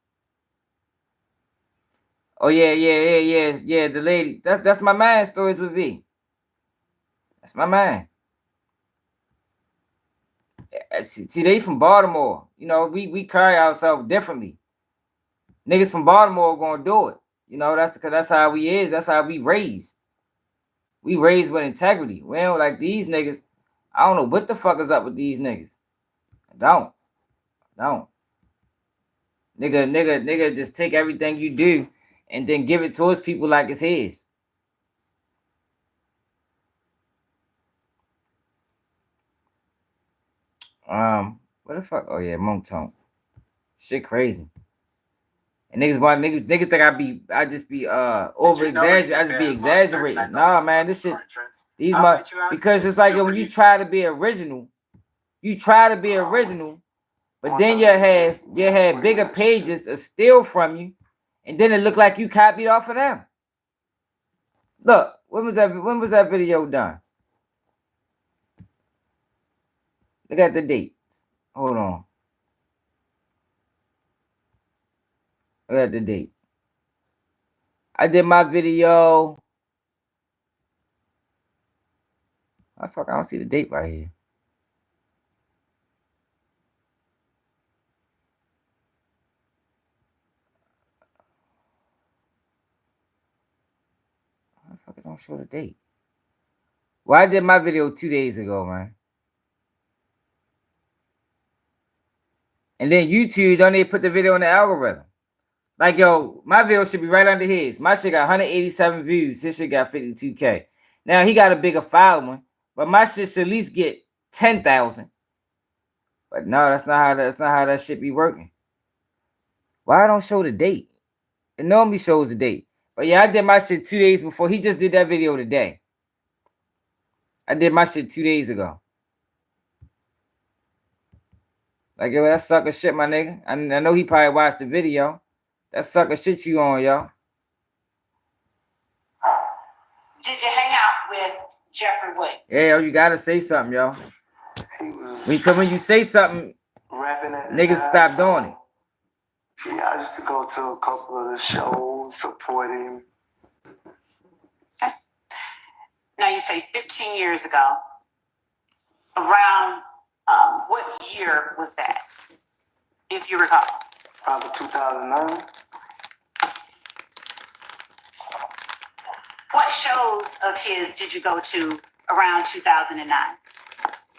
Oh yeah, the lady. That's my man, Stories with V. That's my man. See, they from Baltimore. You know, we carry ourselves differently. Niggas from Baltimore gonna do it. You know, that's because that's how we is. That's how we raised. We raised with integrity. We don't like these niggas. I don't know what the fuck is up with these niggas. I don't. Nigga just take everything you do and then give it towards people like it's his. What the fuck? Oh yeah, Mounk Tounk. Shit crazy. And niggas think I just be over exaggerating. I just be exaggerating. Nah, man, this shit. Because it's like when you try to be original, but then you have bigger pages that steal from you, and then it look like you copied off of them. Look, when was that video done? Look at the dates. Hold on. Look at the date. I did my video. Oh, fuck, I don't see the date right here. I fucking don't show the date. Well, I did my video 2 days ago, man. And then YouTube don't even put the video in the algorithm. Like, yo, my video should be right under his. My shit got 187 views. His shit got 52K. Now, he got a bigger following, but my shit should at least get 10,000. But no, that's not how that shit be working. Why I don't show the date? It normally shows the date. But yeah, I did my shit 2 days before. He just did that video today. I did my shit 2 days ago. Like, yo, that sucker shit, my nigga. I know he probably watched the video. That sucker shit you on, y'all. Did you hang out with Jeffrey Woods? Yeah, yo, you gotta say something, y'all. When you say something, niggas stop doing it. Yeah, I used to go to a couple of the shows, support him. Okay. Now you say 15 years ago. Around what year was that? if you recall? Probably 2009. What shows of his did you go to around 2009?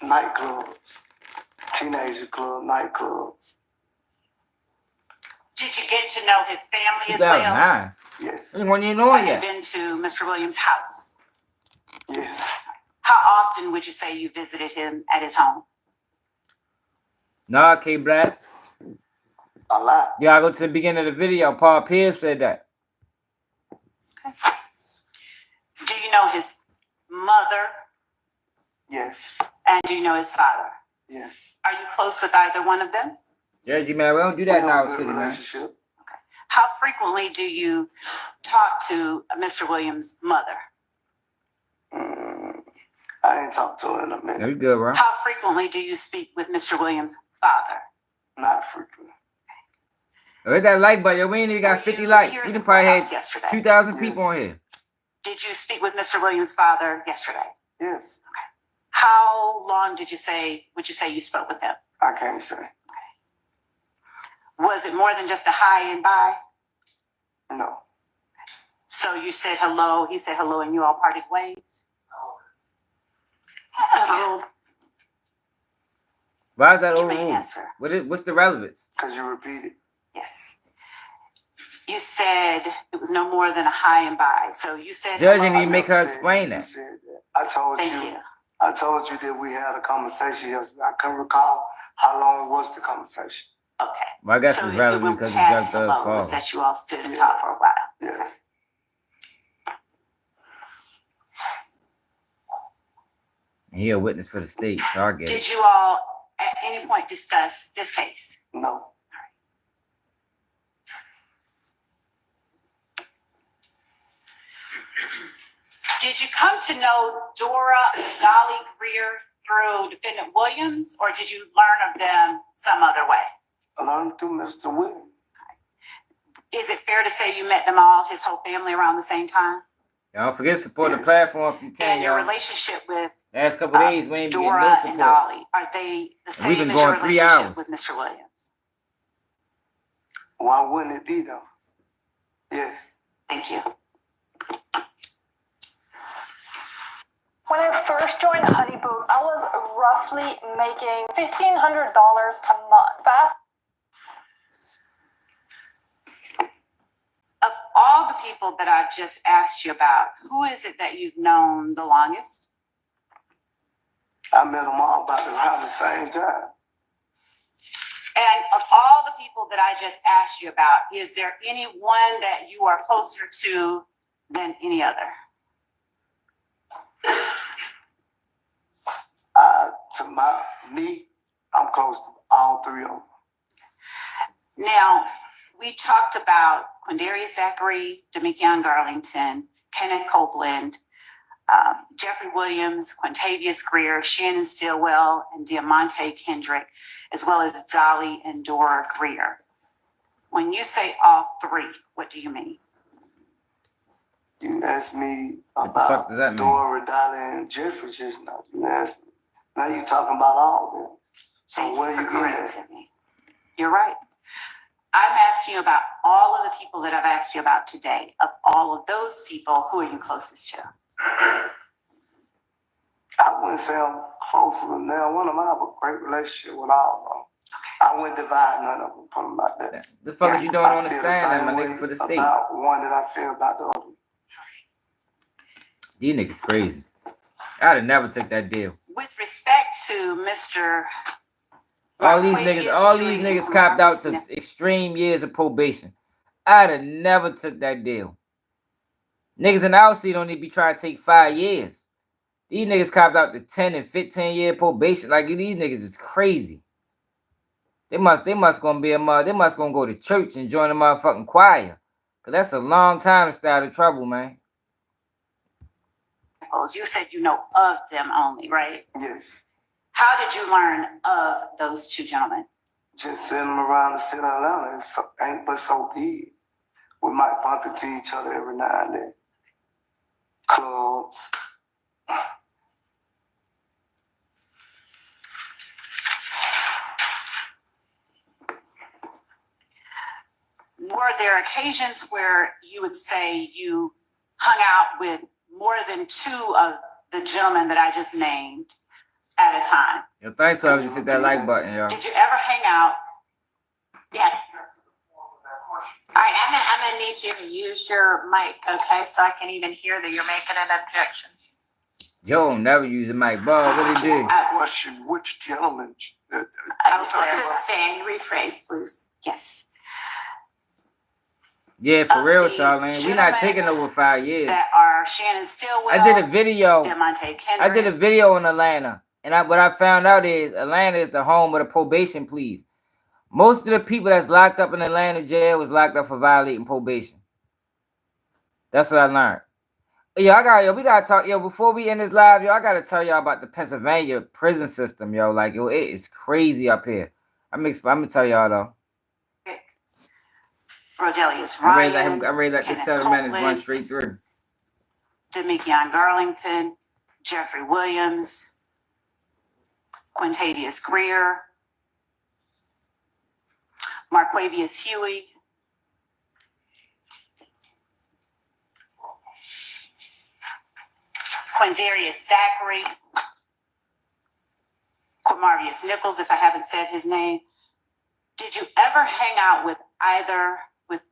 Nightclubs. Teenager club, nightclubs. Did you get to know his family as well? 2009. Yes. When you know Have you yet? been to Mr. Williams' house? Yes. How often would you say you visited him at his home? Nah, K Black. A lot. Yeah, I go to the beginning of the video. Paul Pierce said that. Okay. Do you know his mother? Yes. And do you know his father? Yes. Are you close with either one of them? Jersey man, we don't do that now, Good city man. relationship. Okay. How frequently do you talk to Mr. Williams' mother? I ain't talked to her in a minute. There you go, bro. How frequently do you speak with Mr. Williams' father? Not frequently. Hit that like button. We ain't even got 50 likes. We done probably had 2,000 people on here. Did you speak with Mr. Williams' father yesterday? Yes. Okay. How long would you say you spoke with him? I can't say. Okay. Was it more than just a hi and bye? No. So you said hello, he said hello, and you all parted ways? Why is that Give me an overruled? answer. What's the relevance? Because you repeated. Yes. You said it was no more than a hi and bye. So you said Judge hello. need to make her explain that. I told you. I told you that we had a conversation yesterday. I couldn't recall how long was the conversation. Okay. Well, I guess So it's it relevant went because past it's Young Thug hellos Father. that you all stood and talked for a while. Yes. He a witness for the state, so I get it. Did you all at any point discuss this case? No. Did you come to know Dora and Dolly Greer through Defendant Williams, or did you learn of them some other way? I learned through Mr. Williams. Is it fair to say you met them all, his whole family, around the same time? Don't forget to support the platform if you can, And your y'all. relationship with Last couple days, we ain't getting Dora no and support. Dolly, are they the We've same been as your going 3 relationship hours. with Mr. Williams? Why wouldn't it be, though? Yes. Thank you. When I first joined Honey Boot, I was roughly making $1,500 a month. Fast. Of all the people that I've just asked you about, who is it that you've known the longest? I met them all about around the same time. And of all the people that I just asked you about, is there any one that you are closer to than any other? I'm close to all three of them. Now, we talked about Quindarius Zachary, Demikion Garlington, Kenneth Copeland, Jeffrey Williams, Quintavious Greer, Shannon Stillwell, and Diamante Kendrick, as well as Dolly and Dora Greer. When you say all three, what do you mean? You asked me What the fuck does that about mean? Dora, Dolly, and Jeffrey just now. You asked me. Now you're talking about all of them. So Thank where you you for getting correcting at? me. You're right. I'm asking you about all of the people that I've asked you about today. Of all of those people, who are you closest to? I wouldn't say I'm closer than them. One of them, I have a great relationship with all of them. I wouldn't divide none of them. Put them like that. The fuck is you doing on the stand, then, my nigga, for the state? About one that I feel about the other. These niggas crazy. I'd have never took that deal. With respect to Mr. All these niggas copped out to extreme years of probation. I'd have never took that deal. Niggas in our seat don't need to be trying to take 5 years. These niggas copped out to 10 and 15 year probation. Like, these niggas is crazy. They must gonna go to church and join the motherfucking choir. Cause that's a long time to start a trouble, man. You said you know of them only, right? Yes. How did you learn of those two gentlemen? Just sitting them around the city of Atlanta. It ain't but so big. We might bump into each other every now and then. Clubs. there occasions where you would say you hung out with more than two of the gentlemen that I just named at a time? Yo, thanks for just hit that like button, yo. Did you ever hang out? Yes. All right, I'm gonna need you to use your mic, okay, so I can even hear that you're making an objection. Joe never use a mic. Bob, what he do? Question: which gentleman? Sustain, rephrase, please. Yes. Yeah, for real, Charlene. We not taking over 5 years. That are Shannon Stillwell. I did a video. Demonte Kendrick. I did a video in Atlanta, and what I found out is Atlanta is the home of the probation pleas. Most of the people that's locked up in Atlanta jail was locked up for violating probation. That's what I learned. Yo, we gotta talk, yo, before we end this live, yo, I gotta tell y'all about the Pennsylvania prison system, yo. Like, yo, it is crazy up here. I'm gonna tell y'all though. Rodelius Ryan. I'm ready to let the 7 minutes run straight through. Demikion Garlington, Jeffrey Williams, Quintavious Greer, Marquavius Huey, Quindarius Zachary, Quamarvius Nichols, if I haven't said his name. Did you ever hang out with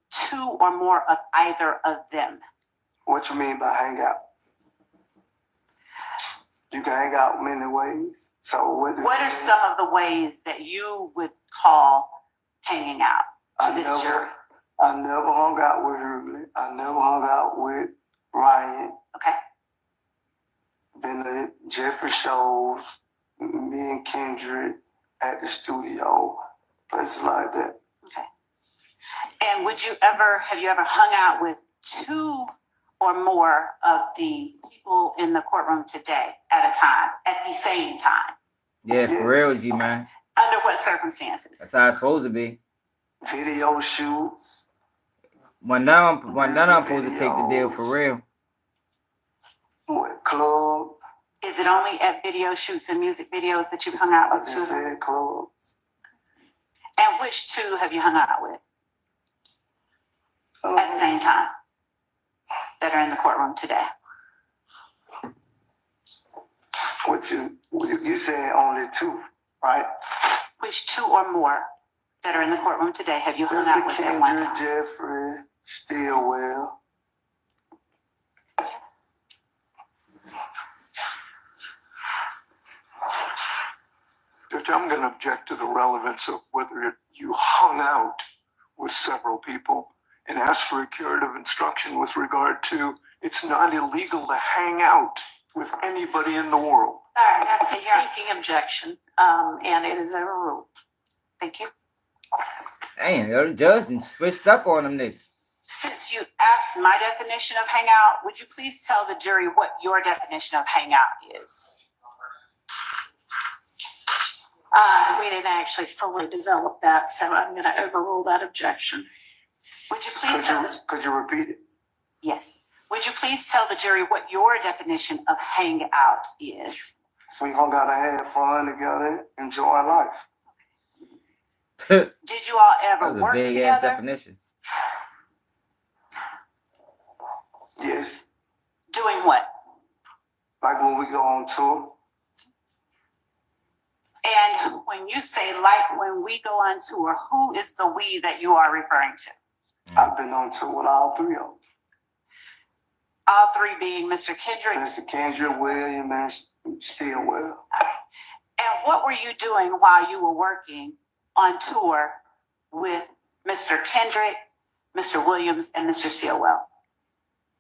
two or more of either of them? What you mean by hang out? You can hang out many ways. So what are some of the ways that you would call hanging out to this jury? I never hung out with Hurley. I never hung out with Ryan. Okay. Been to Jeffrey shows, me and Kendrick at the studio, places like that. Okay. And have you ever hung out with two or more of the people in the courtroom today at a time, at the same time? Yeah, for real, G, man. Under what circumstances? That's how it's supposed to be. Video shoots. When I'm supposed to take the deal for real. What, club? Is it only at video shoots and music videos that you've hung out with? I just said clubs. And which two have you hung out with at the same time that are in the courtroom today? What you said only two, right? Which two or more that are in the courtroom today have you hung out with at one time? Jeffrey, Stillwell. Judge, I'm going to object to the relevance of whether you hung out with several people and asked for a curative instruction with regard to it's not illegal to hang out with anybody in the world. All right, that's a speaking objection, and it is overruled. Thank you. Damn, yo, the judge and switched up on them niggas. Since you asked my definition of hangout, would you please tell the jury what your definition of hangout is? We didn't actually fully develop that, so I'm going to overrule that objection. Would you please could you repeat it? Yes. Would you please tell the jury what your definition of hangout is? We hung out and had fun together, enjoy life. Did you all ever work big together? Ass definition. Yes. Doing what? Like when we go on tour. And when you say like when we go on tour, who is the we that you are referring to? I've been on tour with all three of them. All three being Mr. Kendrick? Mr. Kendrick, William, and Stillwell. And what were you doing while you were working on tour with Mr. Kendrick, Mr. Williams, and Mr. Stillwell?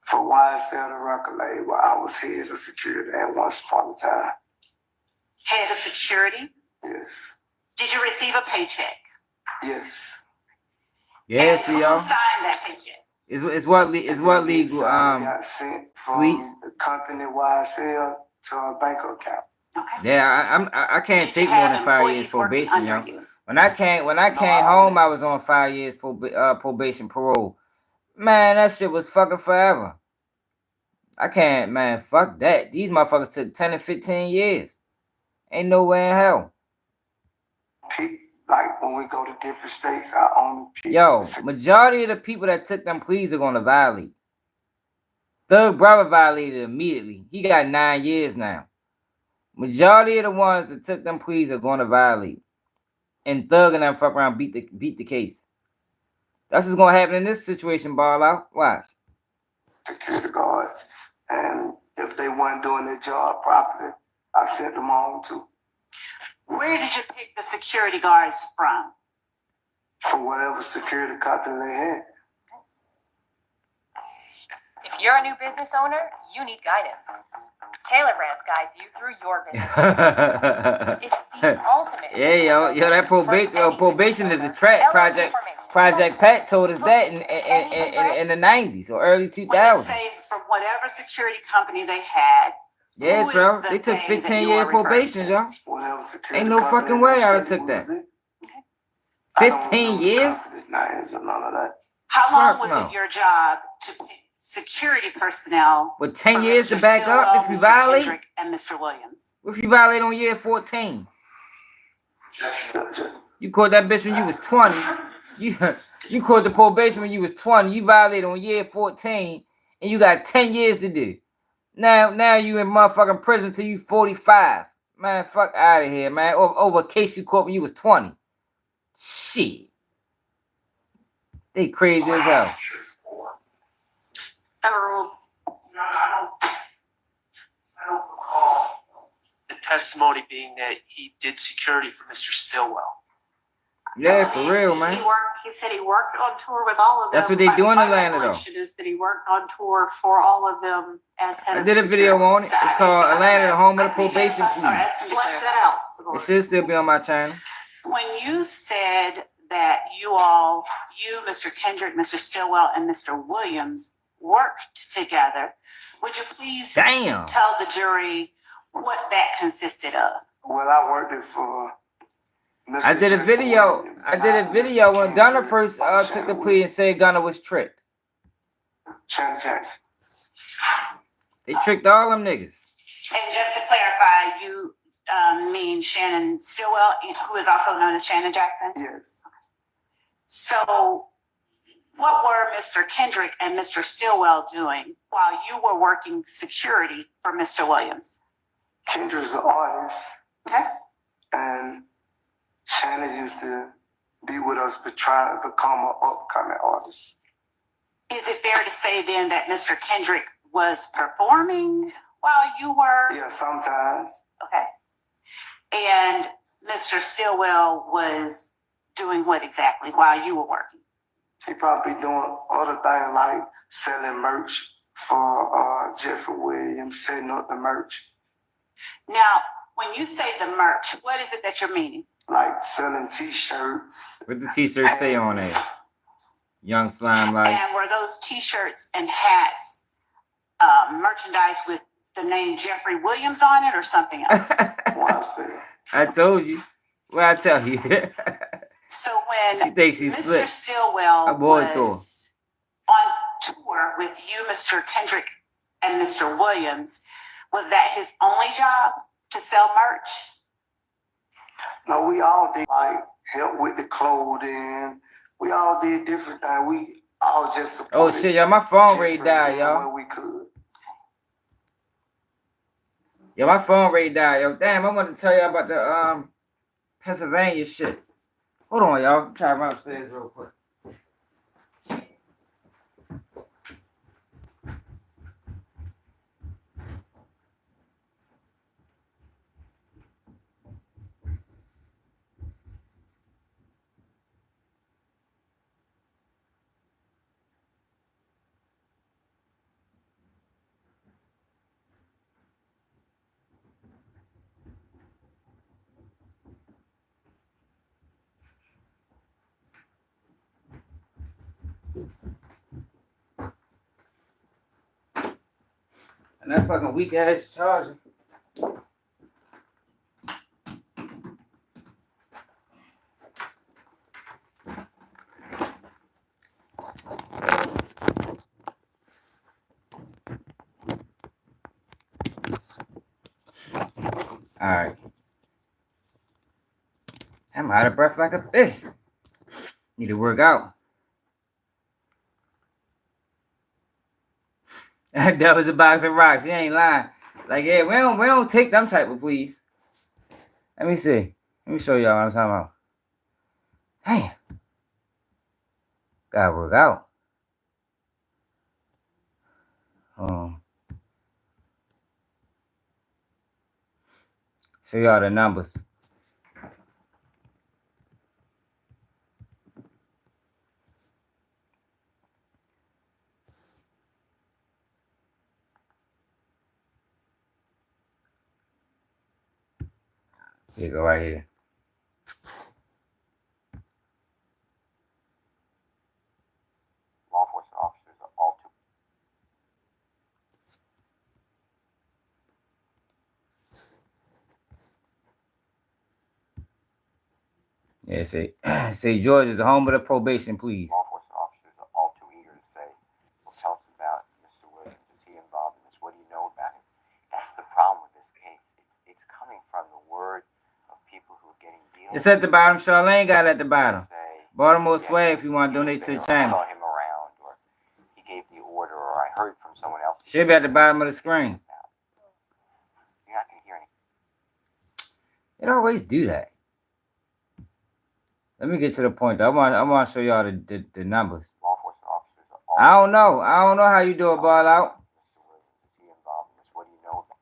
For YSL, the record label, I was head of security at once upon a time. Head of security? Yes. Did you receive a paycheck? Yes. Yes, and who y'all. signed that paycheck? It's what legal got sent from suites. the company YSL to a bank account. Okay. Yeah, I can't take more than 5 years probation, yo. When I came home, I was on 5 years probation parole. Man, that shit was fucking forever. I can't, man. Fuck that. These motherfuckers took 10 and 15 years. Ain't no way in hell. Like when we go to different states, I only pick. Yo, majority of the people that took them pleas are gonna violate. Thug brother violated immediately. He got 9 years now. Majority of the ones that took them pleas are gonna violate. And Thug and them fuck around beat the case. That's what's gonna happen in this situation, ball out. Watch. Security guards. And if they weren't doing their job properly, I sent them home too. Where did you pick the security guards from? For whatever security company they had. If you're a new business owner, you need guidance. Taylor Brands guides you through your business. It's the ultimate. Yeah, yo, that probation is a track project. Project Pat told us that in the 90s or early 2000s. When you say from whatever security company they had. Yeah, Trevor, they took 15-year probation, y'all. Ain't no fucking way I took that. 15 years? How long was it your job to pick security personnel? With 10 years to back up if you violate? Kendrick and Mr. Williams. If you violate on year 14. You caught that bitch when you was 20. You caught the probation when you was 20. You violated on year 14. And you got 10 years to do. Now you in motherfucking prison till you 45. Man, fuck out of here, man. Over a case you caught when you was 20. Shit. They crazy as hell. I don't recall the testimony being that he did security for Mr. Stillwell. Yeah, for real, man. He said he worked on tour with all of them. That's what they do in Atlanta, though. Is that he worked on tour for all of them as head I of did a video on it. It's called Atlanta, the home of the probation police. Flesh that out. It should still be on my channel. When you said that you, Mr. Kendrick, Mr. Stillwell, and Mr. Williams worked together, would you please tell the jury what that consisted of? Well, I worked it for Mr. I did a video when Gunner first took the plea and said Gunner was tricked. Shannon Jackson. They tricked all them niggas. And just to clarify, you mean Shannon Stillwell, who is also known as Shannon Jackson? Yes. So what were Mr. Kendrick and Mr. Stillwell doing while you were working security for Mr. Williams? Kendrick's an artist. Okay. And Shannon used to be with us but trying to become an upcoming artist. Is it fair to say then that Mr. Kendrick was performing while you were? Yeah, sometimes. Okay. And Mr. Stillwell was doing what exactly while you were working? He probably doing other things like selling merch for Jeffrey Williams, setting up the merch. Now, when you say the merch, what is it that you're meaning? Like selling T-shirts. What the T-shirts say on it? Young Slime Life. And were those T-shirts and hats merchandise with the name Jeffrey Williams on it or something else? I told you. Well, I tell you. So when she thinks she's Mr. slick. Stillwell was on tour with you, Mr. Kendrick, and Mr. Williams, was that his only job to sell merch? No, we all did like help with the clothing. We all did different things. We all just supported. Oh shit, y'all! My phone ready to die, y'all. Where we could. Yeah, my phone ready to die, yo. Damn, I wanted to tell y'all about the Pennsylvania shit. Hold on, y'all. I'm trying to run upstairs real quick. And that fucking weak ass charger. Alright. I'm out of breath like a fish. Need to work out. That was a box of rocks. She ain't lying. Like, yeah, we don't take them type of please. Let me see. Let me show y'all what I'm talking about. Damn. Gotta work out. Show y'all the numbers. Here you go right here. Law enforcement officers are all too. Yeah, say Georgia is the home of the probation, please. Law enforcement officers are all too eager to say, well, tell us about Mr. Williams. Is he involved in this? What do you know about him? That's the problem with this case. It's coming from the word of people who are getting deals. It's at the bottom. Charlene got it at the bottom. Say, Baltimore Swag if you want to donate to the I channel. saw him around, or he gave the order, or I heard from someone else. Should be at the bottom of the screen. You're not going to hear anything. It always do that. Let me get to the point though. I want to show y'all the numbers. Law enforcement officers are all. I don't know how you do a ball out. Mr. Williams, is he involved in this? What do you know about?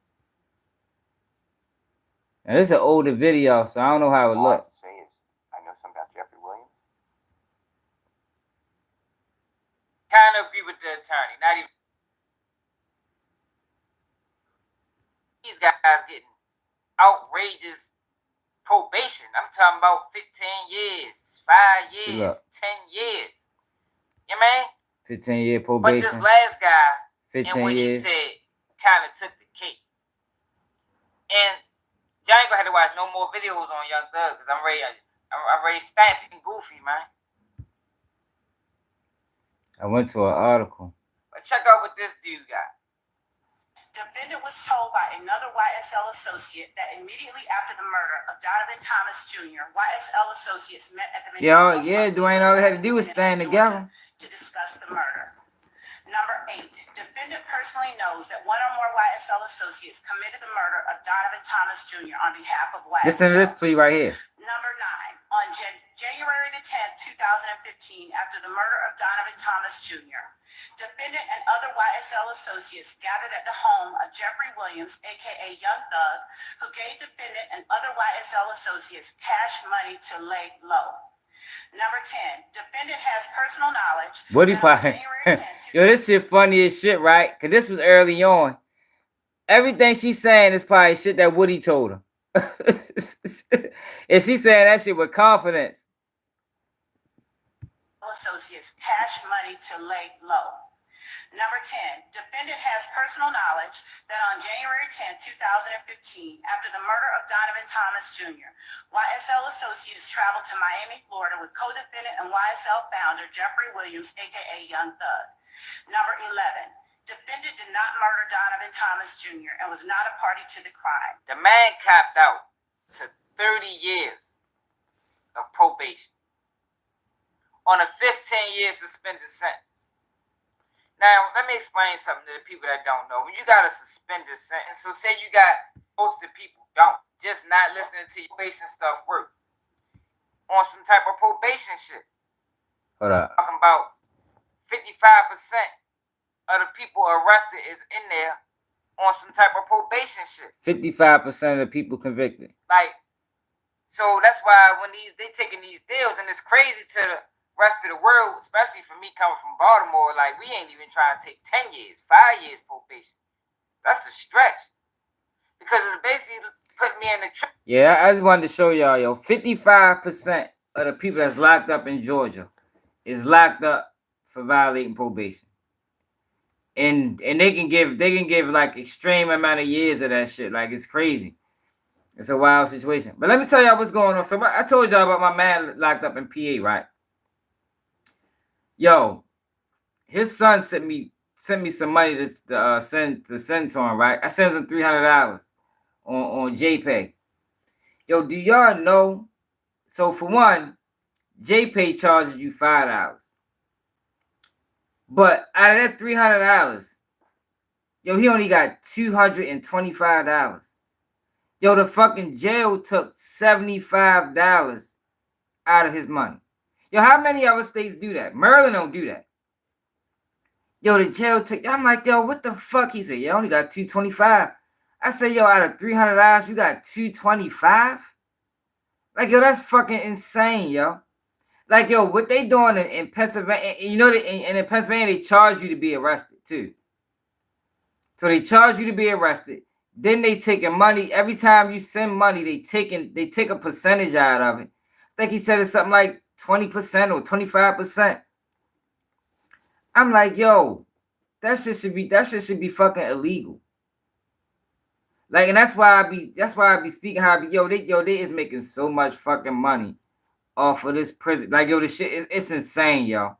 And this is an older video, so I don't know how it All I looks. have to say is, I know something about Jeffrey Williams. Kind of agree with the attorney. Not even these guys getting outrageous probation. I'm talking about 15 years, 5 years, 10 years. You know what I mean? 15-year probation. But this last guy, 15 and what years. He said, kind of took the cake. And y'all ain't gonna have to watch no more videos on Young Thug because I'm ready stamping goofy, man. I went to an article. But check out what this dude got. Defendant was told by another YSL associate that immediately after the murder of Donovan Thomas Jr., YSL associates met at the Dwayne, all they had to do was stand together to discuss the murder. Number 8, defendant personally knows that one or more YSL associates committed the murder of Donovan Thomas Jr. on behalf of YSL. Listen to this plea right here. Number 9, on January the 10th, 2015, after the murder of Donovan Thomas Jr., defendant and other YSL associates gathered at the home of Jeffrey Williams, aka Young Thug, who gave defendant and other YSL associates cash money to lay low. Number 10, defendant has personal knowledge. Woody probably. Yo, this shit funny as shit, right? Because this was early on. Everything she's saying is probably shit that Woody told her. And she's saying that shit with confidence. Associates cash money to lay low. Number 10, defendant has personal knowledge that on January 10, 2015, after the murder of Donovan Thomas Jr., YSL associates traveled to Miami, Florida with co-defendant and YSL founder Jeffrey Williams, aka Young Thug. Number 11, defendant did not murder Donovan Thomas Jr. and was not a party to the crime. The man copped out to 30 years of probation on a 15-year suspended sentence. Now, let me explain something to the people that don't know. When you got a suspended sentence, so say you got, most of the people don't, just not listening to your probation stuff work on some type of probation shit. Hold up. Talking about 55% of the people arrested is in there on some type of probation shit. 55% of the people convicted. Like, so that's why when they taking these deals, and it's crazy to the rest of the world, especially for me coming from Baltimore, like we ain't even trying to take 10 years, 5 years probation. That's a stretch. Because it's basically putting me in the trip. Yeah, I just wanted to show y'all, 55% of the people that's locked up in Georgia is locked up for violating probation. And they can give like extreme amount of years of that shit. Like it's crazy. It's a wild situation. But let me tell y'all what's going on. So I told y'all about my man locked up in PA, right? Yo, his son sent me some money to send to him, right? I sent him $300 on JPay. Yo, do y'all know So for one, JPay charges you $5. But out of that $300, yo, he only got $225. Yo, the fucking jail took $75 out of his money. Yo, how many other states do that? Maryland don't do that. Yo, the jail took. I'm like, yo, what the fuck? He said, you only got $225. I said, yo, out of $300, you got $225? Like, yo, that's fucking insane, yo. Like, yo, what they doing in Pennsylvania, you know, and in Pennsylvania, they charge you to be arrested, too. So they charge you to be arrested. Then they taking money. Every time you send money, they take a percentage out of it. I think he said it's something like 20% or 25%. I'm like, yo, that shit should be fucking illegal. Like, and that's why I be speaking how I be, they is making so much fucking money off of this prison. Like, yo, this shit, it's insane, yo.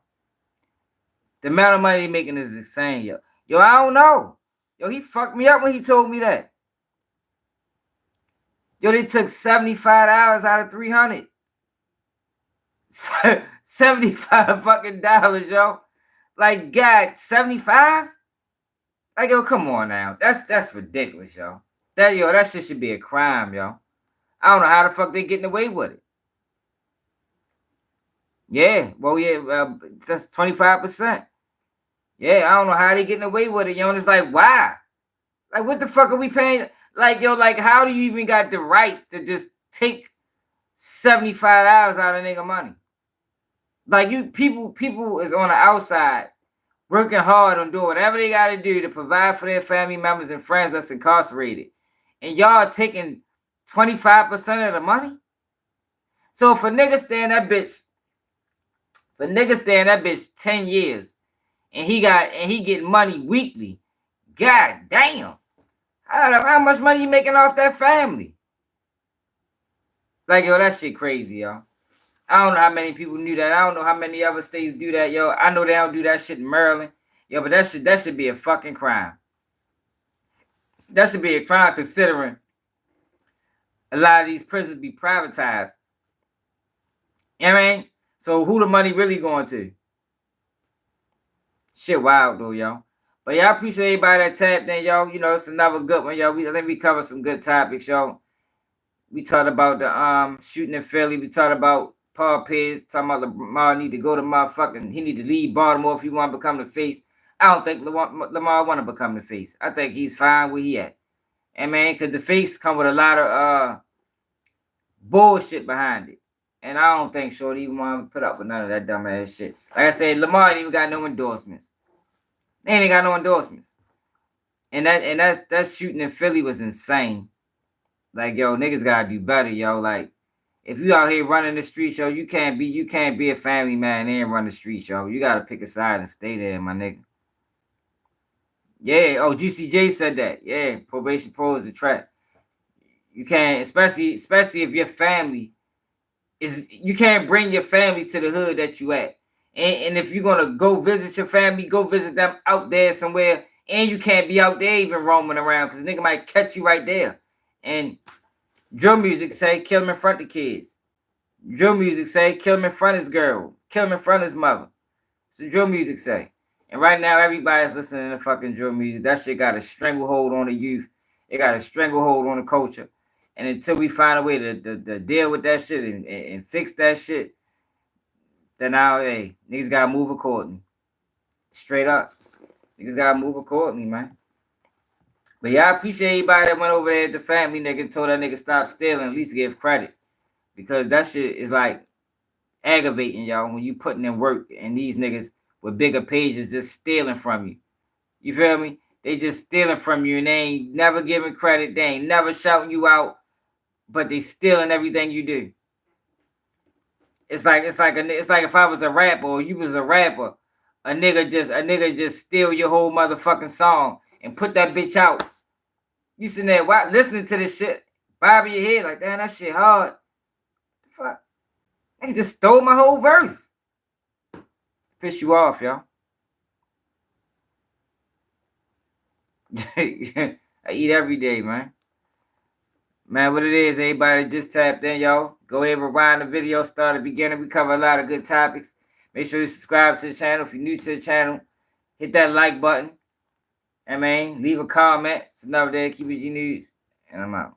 The amount of money they making is insane, yo. Yo, I don't know. Yo, he fucked me up when he told me that. Yo, they took $75 out of $300. 75 fucking dollars, yo. Like, God, 75? Like, yo, come on now. That's ridiculous, yo. That shit should be a crime, yo. I don't know how the fuck they getting away with it. Yeah, well, yeah, that's 25%. Yeah, I don't know how they getting away with it, yo. And it's like, why? Like, what the fuck are we paying? Like, yo, like, how do you even got the right to just take $75 out of nigga money? Like, people is on the outside working hard on doing whatever they got to do to provide for their family members and friends that's incarcerated. And y'all taking 25% of the money? So if a nigga stay in that bitch 10 years and he getting money weekly, god damn. How much money you making off that family? Like, yo, that shit crazy, yo. I don't know how many people knew that. I don't know how many other states do that, yo. I know they don't do that shit in Maryland. Yo, but that should be a fucking crime. That should be a crime considering a lot of these prisons be privatized. You know what I mean? So who the money really going to? Shit wild though, yo. But y'all appreciate everybody that tapped in, yo. You know, it's another good one, yo. I think we covered some good topics, yo. We talked about the shooting in Philly. We talked about Paul Pierce, talking about Lamar need to go to motherfucking, he need to leave Baltimore if he want to become the face. I don't think Lamar want to become the face. I think he's fine where he at. And man, because the face come with a lot of bullshit behind it. And I don't think Shorty even want to put up with none of that dumb ass shit. Like I said, Lamar ain't even got no endorsements. They ain't got no endorsements. And that shooting in Philly was insane. Like, yo, niggas gotta do better, yo. Like, if you out here running the streets, yo, you can't be a family man and run the streets, yo. You gotta pick a side and stay there, my nigga. Yeah, oh, Juicy J said that. Yeah, probation pro is a trap. You can't, especially if your family you can't bring your family to the hood that you at. And if you're gonna go visit your family, go visit them out there somewhere, and you can't be out there even roaming around because the nigga might catch you right there. And drill music say kill him in front of the kids. Drill music say kill him in front of his girl, kill him in front of his mother. So drill music say. And right now everybody's listening to fucking drill music. That shit got a stranglehold on the youth. It got a stranglehold on the culture. And until we find a way to deal with that shit and fix that shit, then now, hey, niggas gotta move accordingly. Straight up. Niggas gotta move accordingly, man. But yeah, I appreciate everybody that went over there at the family nigga and told that nigga stop stealing, at least give credit. Because that shit is like aggravating, y'all, when you putting in work and these niggas with bigger pages just stealing from you. You feel me? They just stealing from you and they ain't never giving credit. They ain't never shouting you out, but they stealing everything you do. It's like if I was a rapper or you was a rapper, a nigga just steal your whole motherfucking song and put that bitch out. You sitting there listening to this shit, bobbing your head like, damn, that shit hard. The fuck? Nigga just stole my whole verse. Piss you off, y'all. I eat every day, man. Man, what it is, everybody just tapped in, y'all. Go ahead and rewind the video, start at the beginning. We cover a lot of good topics. Make sure you subscribe to the channel. If you're new to the channel, hit that like button. I mean, leave a comment. It's another day. Keep it G News. And I'm out.